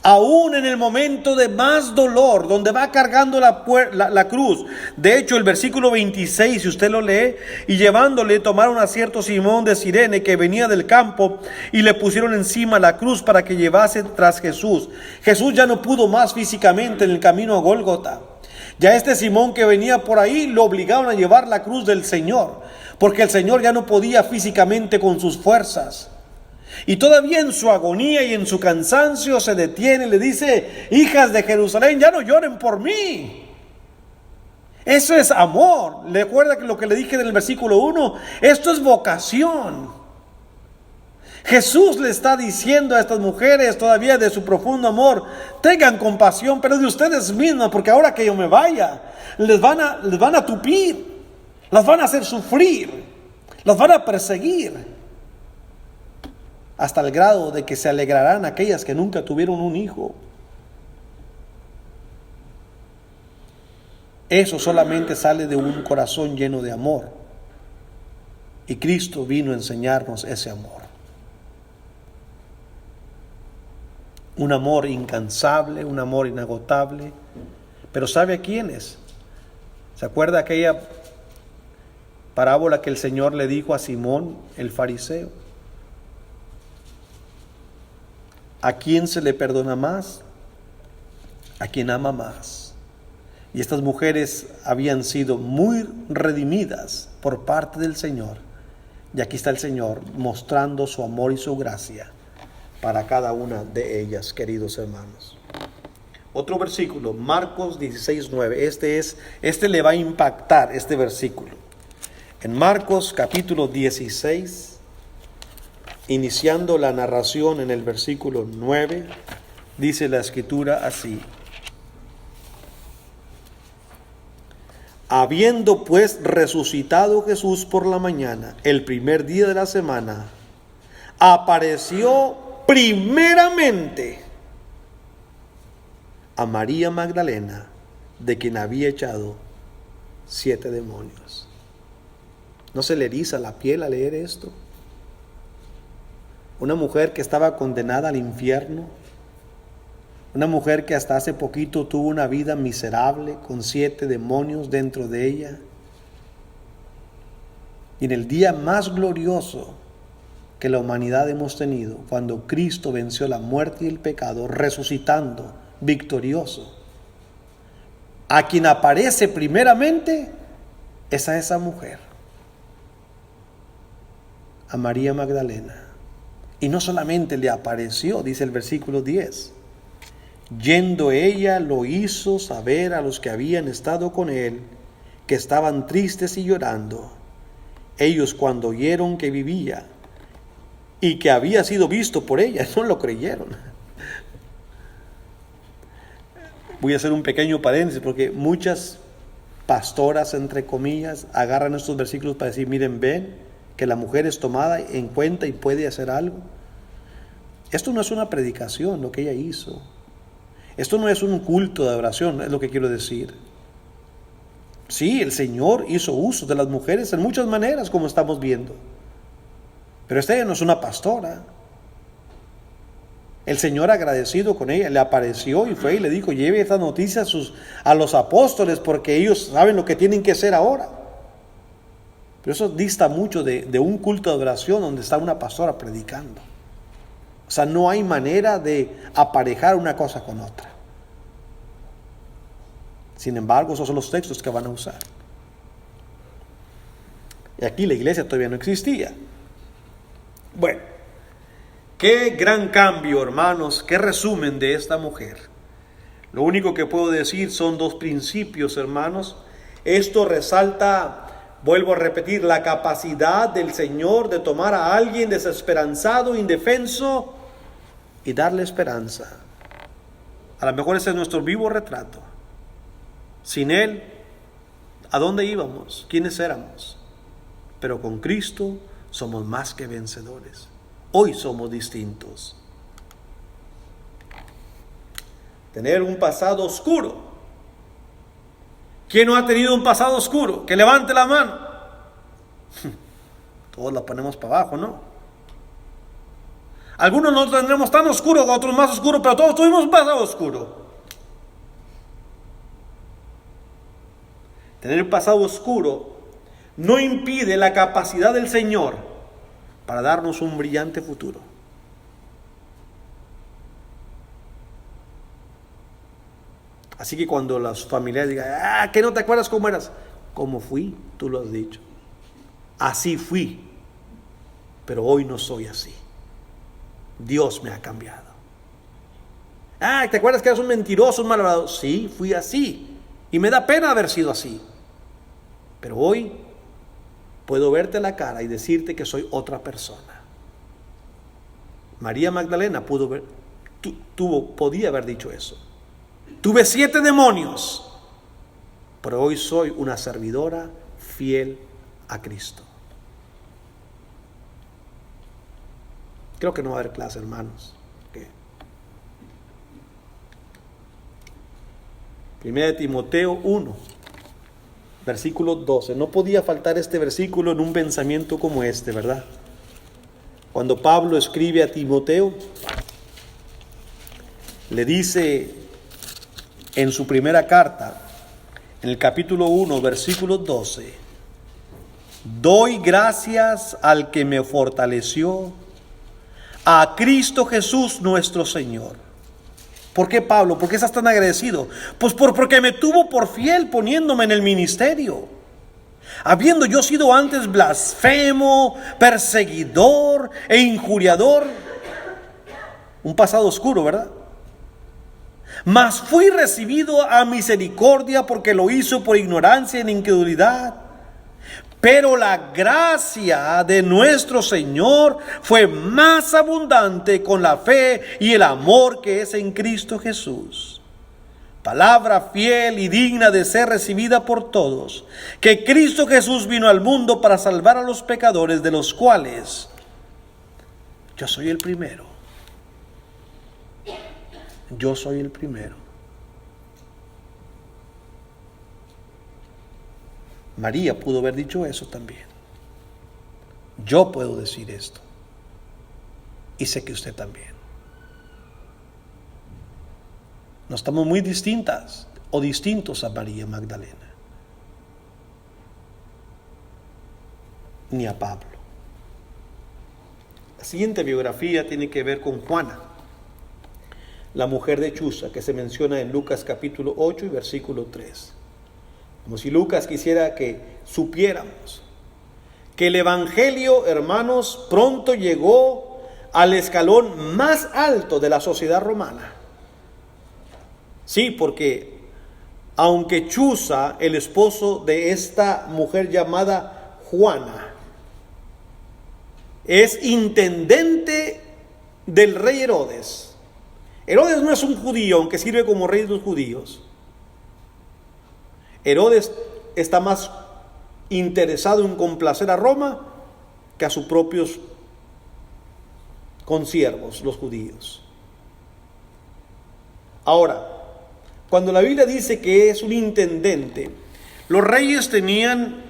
Aún en el momento de más dolor, donde va cargando la cruz. De hecho, el versículo 26, si usted lo lee: y llevándole, tomaron a cierto Simón de Cirene, que venía del campo, y le pusieron encima la cruz para que llevase tras Jesús. Jesús ya no pudo más físicamente en el camino a Gólgota. Ya este Simón que venía por ahí lo obligaron a llevar la cruz del Señor, porque el Señor ya no podía físicamente con sus fuerzas. Y todavía en su agonía y en su cansancio se detiene y le dice: hijas de Jerusalén, ya no lloren por mí. Eso es amor. Recuerda que lo que le dije en el versículo 1, esto es vocación. Jesús le está diciendo a estas mujeres, todavía de su profundo amor: tengan compasión, pero de ustedes mismas, porque ahora que yo me vaya, les van a tupir, las van a hacer sufrir, las van a perseguir, hasta el grado de que se alegrarán aquellas que nunca tuvieron un hijo. Eso solamente sale de un corazón lleno de amor. Y Cristo vino a enseñarnos ese amor. un amor incansable, un amor inagotable. Pero ¿sabe a quiénes? ¿Se acuerda aquella parábola que el Señor le dijo a Simón, el fariseo? ¿A quién se le perdona más? A quien ama más. Y estas mujeres habían sido muy redimidas por parte del Señor. Y aquí está el Señor mostrando su amor y su gracia para cada una de ellas, queridos hermanos. Otro versículo, Marcos 16:9. Este le va a impactar, este versículo. En Marcos capítulo 16, iniciando la narración en el versículo 9, dice la Escritura así: habiendo pues resucitado Jesús por la mañana, el primer día de la semana, apareció primeramente a María Magdalena, de quien había echado 7 demonios. ¿No se le eriza la piel al leer esto? Una mujer que estaba condenada al infierno, una mujer que hasta hace poquito tuvo una vida miserable con 7 demonios dentro de ella. Y en el día más glorioso que la humanidad hemos tenido, cuando Cristo venció la muerte y el pecado, resucitando, victorioso, a quien aparece primeramente es a esa mujer, a María Magdalena. Y no solamente le apareció, dice el versículo 10, yendo ella lo hizo saber a los que habían estado con él, que estaban tristes y llorando. Ellos, cuando oyeron que vivía y que había sido visto por ella, no lo creyeron. Voy a hacer un pequeño paréntesis, porque muchas pastoras, entre comillas, agarran estos versículos para decir: miren, ven que la mujer es tomada en cuenta y puede hacer algo. Esto no es una predicación, lo que ella hizo. Esto no es un culto de adoración, es lo que quiero decir. Sí, el Señor hizo uso de las mujeres en muchas maneras, como estamos viendo. Pero ella no es una pastora. El Señor, agradecido con ella, le apareció y fue y le dijo: lleve esta noticia a los apóstoles, porque ellos saben lo que tienen que hacer ahora. Pero eso dista mucho de un culto de adoración donde está una pastora predicando. O sea, no hay manera de aparejar una cosa con otra. Sin embargo, esos son los textos que van a usar. Y aquí la iglesia todavía no existía. Bueno, qué gran cambio, hermanos, qué resumen de esta mujer. Lo único que puedo decir son 2 principios, hermanos. Esto resalta, vuelvo a repetir, la capacidad del Señor de tomar a alguien desesperanzado, indefenso, y darle esperanza. A lo mejor ese es nuestro vivo retrato. Sin Él, ¿a dónde íbamos? ¿Quiénes éramos? Pero con Cristo somos más que vencedores. Hoy somos distintos. Tener un pasado oscuro. ¿Quién no ha tenido un pasado oscuro? Que levante la mano. Todos la ponemos para abajo, ¿no? Algunos no tendremos tan oscuro, otros más oscuro, pero todos tuvimos un pasado oscuro. Tener un pasado oscuro no impide la capacidad del Señor para darnos un brillante futuro. Así que cuando los familiares digan: ¿que no te acuerdas cómo eras? ¿Cómo fui? Tú lo has dicho. Así fui, pero hoy no soy así. Dios me ha cambiado. ¿Te acuerdas que eras un mentiroso, un malvado? Sí, fui así. Y me da pena haber sido así. Pero hoy puedo verte la cara y decirte que soy otra persona. María Magdalena podía haber dicho eso. Tuve 7 demonios, pero hoy soy una servidora fiel a Cristo. Creo que no va a haber clase, hermanos. Primera de Timoteo 1, versículo 12. No podía faltar este versículo en un pensamiento como este, ¿verdad? Cuando Pablo escribe a Timoteo, le dice en su primera carta, en el capítulo 1, versículo 12, doy gracias al que me fortaleció, a Cristo Jesús nuestro Señor. ¿Por qué, Pablo? ¿Por qué estás tan agradecido? Pues porque me tuvo por fiel poniéndome en el ministerio. Habiendo yo sido antes blasfemo, perseguidor e injuriador. Un pasado oscuro, ¿verdad? Mas fui recibido a misericordia porque lo hizo por ignorancia e incredulidad. Pero la gracia de nuestro Señor fue más abundante con la fe y el amor que es en Cristo Jesús. Palabra fiel y digna de ser recibida por todos, que Cristo Jesús vino al mundo para salvar a los pecadores, de los cuales yo soy el primero. Yo soy el primero. María pudo haber dicho eso también. Yo puedo decir esto. Y sé que usted también. No estamos muy distintas o distintos a María Magdalena. Ni a Pablo. La siguiente biografía tiene que ver con Juana, la mujer de Chuza, que se menciona en Lucas capítulo 8 y versículo 3. Como si Lucas quisiera que supiéramos que el Evangelio, hermanos, pronto llegó al escalón más alto de la sociedad romana. Sí, porque aunque Chuza, el esposo de esta mujer llamada Juana, es intendente del rey Herodes. Herodes no es un judío, aunque sirve como rey de los judíos. Herodes está más interesado en complacer a Roma que a sus propios consiervos, los judíos. Ahora, cuando la Biblia dice que es un intendente, los reyes tenían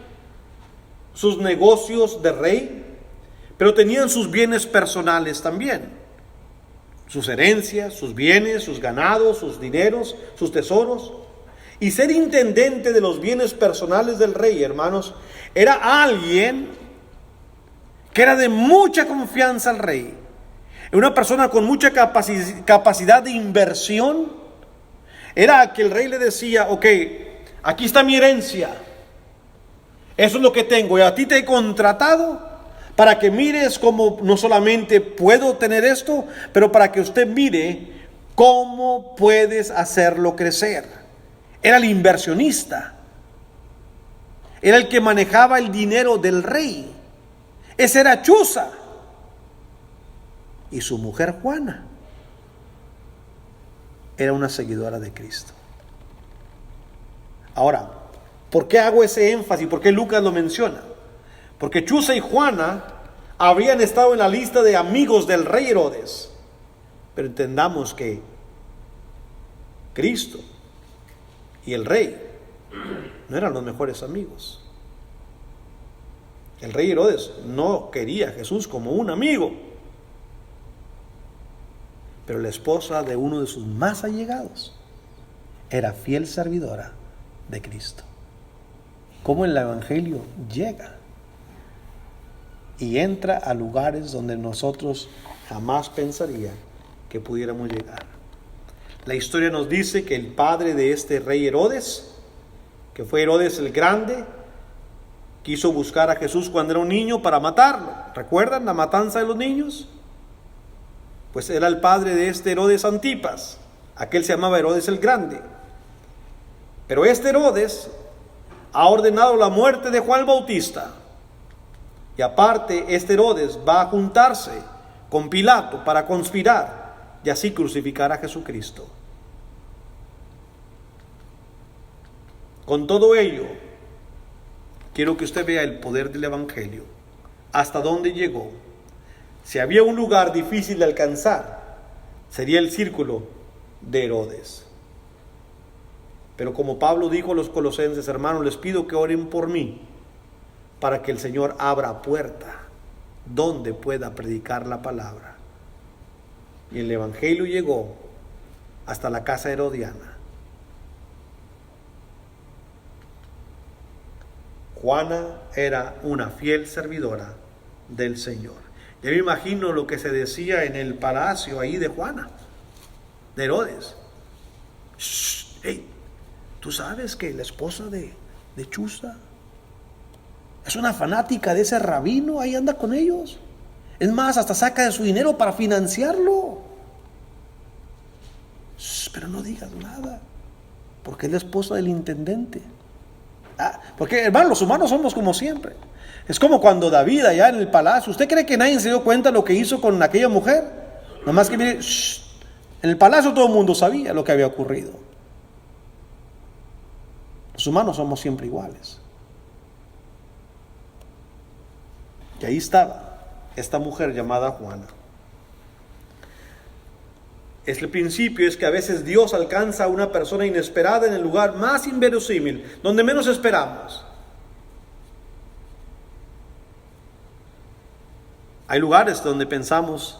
sus negocios de rey, pero tenían sus bienes personales también. Sus herencias, sus bienes, sus ganados, sus dineros, sus tesoros. Y ser intendente de los bienes personales del rey, hermanos, era alguien que era de mucha confianza al rey. Una persona con mucha capacidad de inversión. Era que el rey le decía, ok, aquí está mi herencia. Eso es lo que tengo. Y a ti te he contratado para que mires cómo no solamente puedo tener esto, pero para que usted mire cómo puedes hacerlo crecer. Era el inversionista. Era el que manejaba el dinero del rey. Ese era Chuza. Y su mujer Juana era una seguidora de Cristo. Ahora, ¿por qué hago ese énfasis? ¿Por qué Lucas lo menciona? Porque Chuza y Juana habrían estado en la lista de amigos del rey Herodes. Pero entendamos que Cristo y el rey no eran los mejores amigos. El rey Herodes no quería a Jesús como un amigo. Pero la esposa de uno de sus más allegados era fiel servidora de Cristo. Cómo el Evangelio llega y entra a lugares donde nosotros jamás pensaría que pudiéramos llegar. La historia nos dice que el padre de este rey Herodes, que fue Herodes el Grande, quiso buscar a Jesús cuando era un niño para matarlo. ¿Recuerdan la matanza de los niños? Pues era el padre de este Herodes Antipas. Aquel se llamaba Herodes el Grande. Pero este Herodes ha ordenado la muerte de Juan el Bautista. Y aparte, este Herodes va a juntarse con Pilato para conspirar y así crucificar a Jesucristo. Con todo ello, quiero que usted vea el poder del Evangelio, hasta dónde llegó. Si había un lugar difícil de alcanzar, sería el círculo de Herodes. Pero como Pablo dijo a los colosenses, hermanos, les pido que oren por mí, para que el Señor abra puerta donde pueda predicar la palabra. Y el Evangelio llegó hasta la casa herodiana. Juana era una fiel servidora del Señor. Yo me imagino lo que se decía en el palacio ahí de Juana, de Herodes. Hey, ¿tú sabes que la esposa de Chuza es una fanática de ese rabino? Ahí anda con ellos. Es más, hasta saca de su dinero para financiarlo. Pero no digas nada, porque es la esposa del intendente. Porque, hermano, los humanos somos como siempre. Es como cuando David allá en el palacio. ¿Usted cree que nadie se dio cuenta lo que hizo con aquella mujer? Nomás que mire, en el palacio todo el mundo sabía lo que había ocurrido. Los humanos somos siempre iguales. Y ahí estaba esta mujer llamada Juana. El principio es que a veces Dios alcanza a una persona inesperada en el lugar más inverosímil, donde menos esperamos. Hay lugares donde pensamos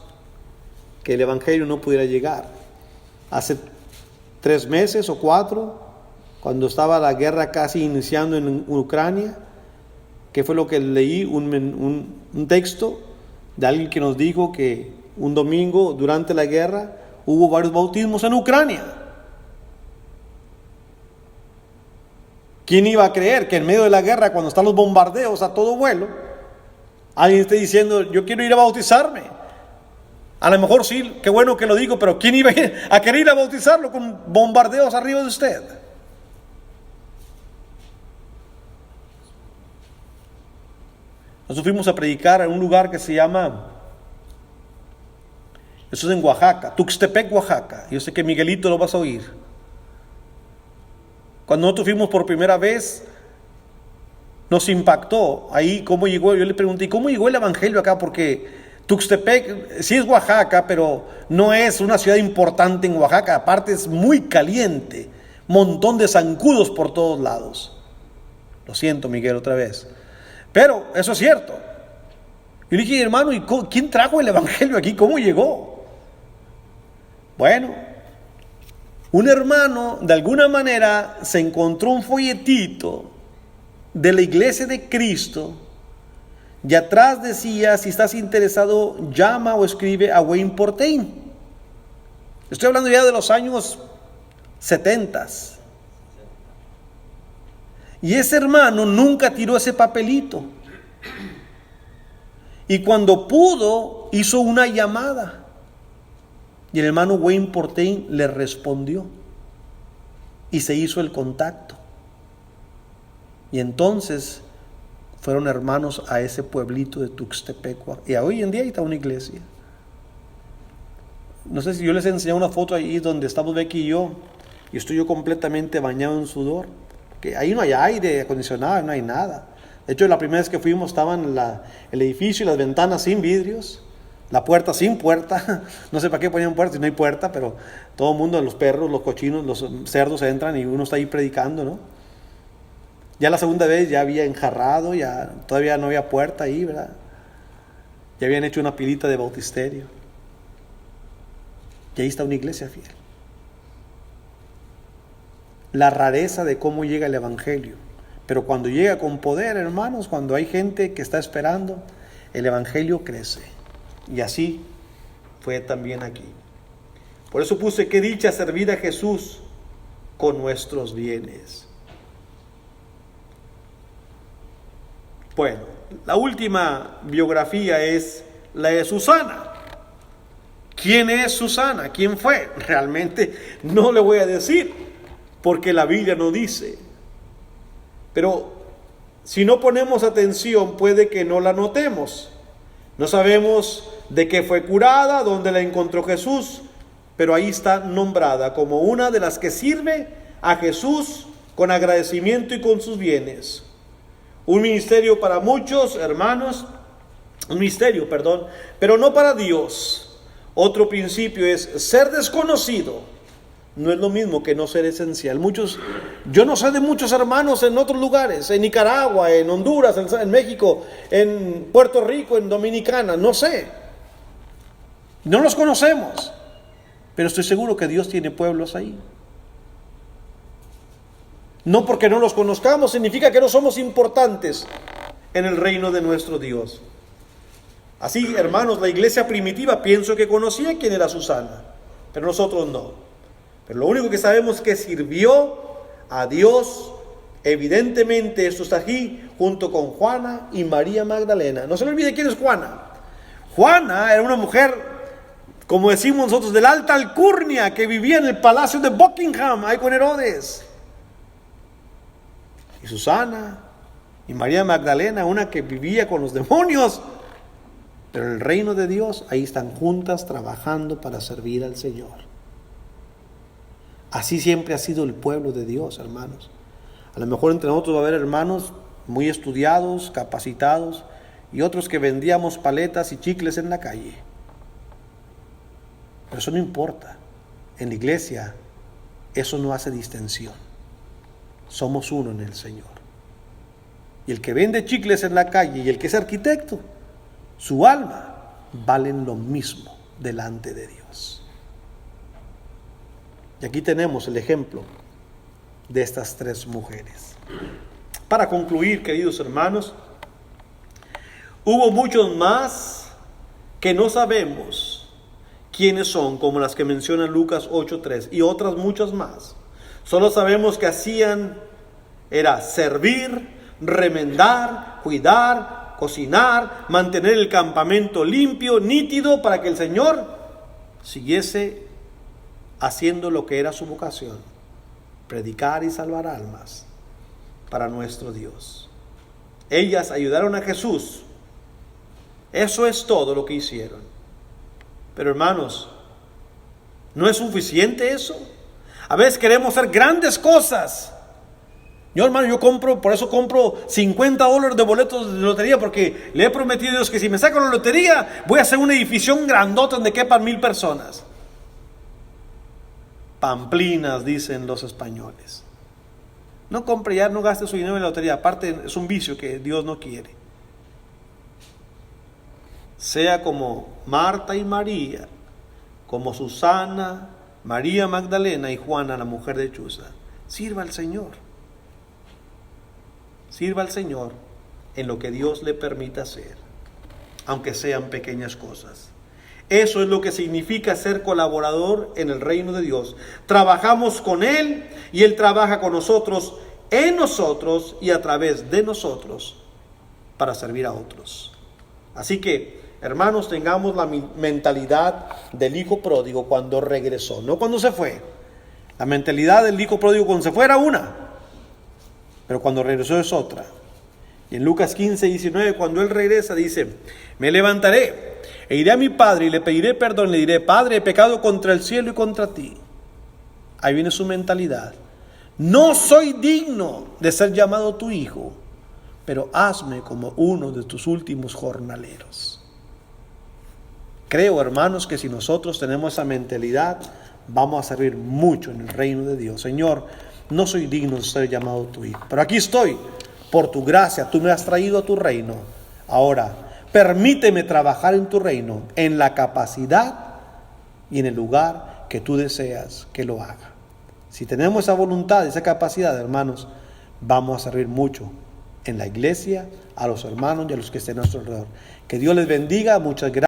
que el Evangelio no pudiera llegar. Hace 3 meses o 4, cuando estaba la guerra casi iniciando en Ucrania, ¿qué fue lo que leí? Un texto de alguien que nos dijo que un domingo durante la guerra hubo varios bautismos en Ucrania. ¿Quién iba a creer que en medio de la guerra, cuando están los bombardeos a todo vuelo, alguien esté diciendo, yo quiero ir a bautizarme? A lo mejor sí, qué bueno que lo digo, pero ¿quién iba a querer ir a bautizarlo con bombardeos arriba de usted? Nosotros fuimos a predicar en un lugar que se llama, eso es en Oaxaca, Tuxtepec, Oaxaca. Yo sé que Miguelito lo vas a oír. Cuando nosotros fuimos por primera vez, nos impactó ahí cómo llegó. Yo le pregunté, ¿cómo llegó el Evangelio acá? Porque Tuxtepec sí es Oaxaca, pero no es una ciudad importante en Oaxaca. Aparte es muy caliente, montón de zancudos por todos lados. Lo siento, Miguel, otra vez. Pero eso es cierto. Yo le dije, hermano, ¿y quién trajo el Evangelio aquí? ¿Cómo llegó? Bueno, un hermano de alguna manera se encontró un folletito de la Iglesia de Cristo y atrás decía, si estás interesado, llama o escribe a Wayne Portain. Estoy hablando ya de los años 70. Y ese hermano nunca tiró ese papelito. Y cuando pudo, hizo una llamada. Y el hermano Wayne Portain le respondió. Y se hizo el contacto. Y entonces fueron hermanos a ese pueblito de Tuxtepec. Y hoy en día ahí está una iglesia. No sé si yo les he enseñado una foto ahí donde estamos Becky y yo. Y estoy yo completamente bañado en sudor. Que ahí no hay aire acondicionado, no hay nada. De hecho, la primera vez que fuimos estaban el edificio y las ventanas sin vidrios, la puerta sin puerta. No sé para qué ponían puerta si no hay puerta, pero todo el mundo, los perros, los cochinos, los cerdos entran y uno está ahí predicando, ¿no? Ya la segunda vez ya había enjarrado, ya todavía no había puerta ahí, ¿verdad? Ya habían hecho una pilita de bautisterio. Y ahí está una iglesia fiel. La rareza de cómo llega el Evangelio. Pero cuando llega con poder, hermanos, cuando hay gente que está esperando, el Evangelio crece. Y así fue también aquí. Por eso puse, qué dicha servir a Jesús con nuestros bienes. Bueno, la última biografía es la de Susana. ¿Quién es Susana? ¿Quién fue? Realmente no le voy a decir, porque la Biblia no dice. Pero si no ponemos atención, puede que no la notemos. No sabemos de qué fue curada, dónde la encontró Jesús, pero ahí está nombrada como una de las que sirve a Jesús con agradecimiento y con sus bienes. Un ministerio para muchos, hermanos, un misterio, pero no para Dios. Otro principio es ser desconocido. No es lo mismo que no ser esencial. Yo no sé de muchos hermanos en otros lugares, en Nicaragua, en Honduras, en México, en Puerto Rico, en Dominicana, no sé. No los conocemos. Pero estoy seguro que Dios tiene pueblos ahí. No porque no los conozcamos significa que no somos importantes en el reino de nuestro Dios. Así, hermanos, la iglesia primitiva pienso que conocía quién era Susana, pero nosotros no. Pero lo único que sabemos es que sirvió a Dios. Evidentemente esto está aquí junto con Juana y María Magdalena. No se le olvide quién es Juana. Juana era una mujer, como decimos nosotros, de la alta alcurnia, que vivía en el palacio de Buckingham, ahí con Herodes. Y Susana y María Magdalena, una que vivía con los demonios, pero en el reino de Dios, ahí están juntas trabajando para servir al Señor. Así siempre ha sido el pueblo de Dios, hermanos. A lo mejor entre nosotros va a haber hermanos muy estudiados, capacitados, y otros que vendíamos paletas y chicles en la calle. Pero eso no importa. En la iglesia, eso no hace distinción. Somos uno en el Señor. Y el que vende chicles en la calle y el que es arquitecto, su alma valen lo mismo delante de Dios. Y aquí tenemos el ejemplo de estas tres mujeres. Para concluir, queridos hermanos, hubo muchos más que no sabemos quiénes son, como las que menciona Lucas 8:3, y otras muchas más. Solo sabemos que hacían era servir, remendar, cuidar, cocinar, mantener el campamento limpio, nítido, para que el Señor siguiese haciendo lo que era su vocación: predicar y salvar almas para nuestro Dios. Ellas ayudaron a Jesús. Eso es todo lo que hicieron. Pero hermanos, ¿no es suficiente eso? A veces queremos hacer grandes cosas. Yo, hermano, por eso compro $50 de boletos de lotería, porque le he prometido a Dios que si me saco la lotería, voy a hacer una edificación grandota donde quepan 1000 personas. Pamplinas, dicen los españoles. No compre ya, no gaste su dinero en la lotería. Aparte, es un vicio que Dios no quiere. Sea como Marta y María, como Susana, María Magdalena y Juana, la mujer de Chuza. Sirva al Señor. Sirva al Señor en lo que Dios le permita hacer, aunque sean pequeñas cosas. Eso es lo que significa ser colaborador en el reino de Dios. Trabajamos con Él y Él trabaja con nosotros, en nosotros y a través de nosotros para servir a otros. Así que, hermanos, tengamos la mentalidad del hijo pródigo cuando regresó, no cuando se fue. La mentalidad del hijo pródigo cuando se fue era una, pero cuando regresó es otra. Y en Lucas 15:19, cuando él regresa, dice: me levantaré e iré a mi padre y le pediré perdón. Le diré: Padre, he pecado contra el cielo y contra ti. Ahí viene su mentalidad. No soy digno de ser llamado tu hijo, pero hazme como uno de tus últimos jornaleros. Creo, hermanos, que si nosotros tenemos esa mentalidad, vamos a servir mucho en el reino de Dios. Señor, no soy digno de ser llamado tu hijo, pero aquí estoy. Por tu gracia, tú me has traído a tu reino. Ahora, permíteme trabajar en tu reino, en la capacidad y en el lugar que tú deseas que lo haga. Si tenemos esa voluntad, esa capacidad, hermanos, vamos a servir mucho en la iglesia, a los hermanos y a los que estén a nuestro alrededor. Que Dios les bendiga. Muchas gracias.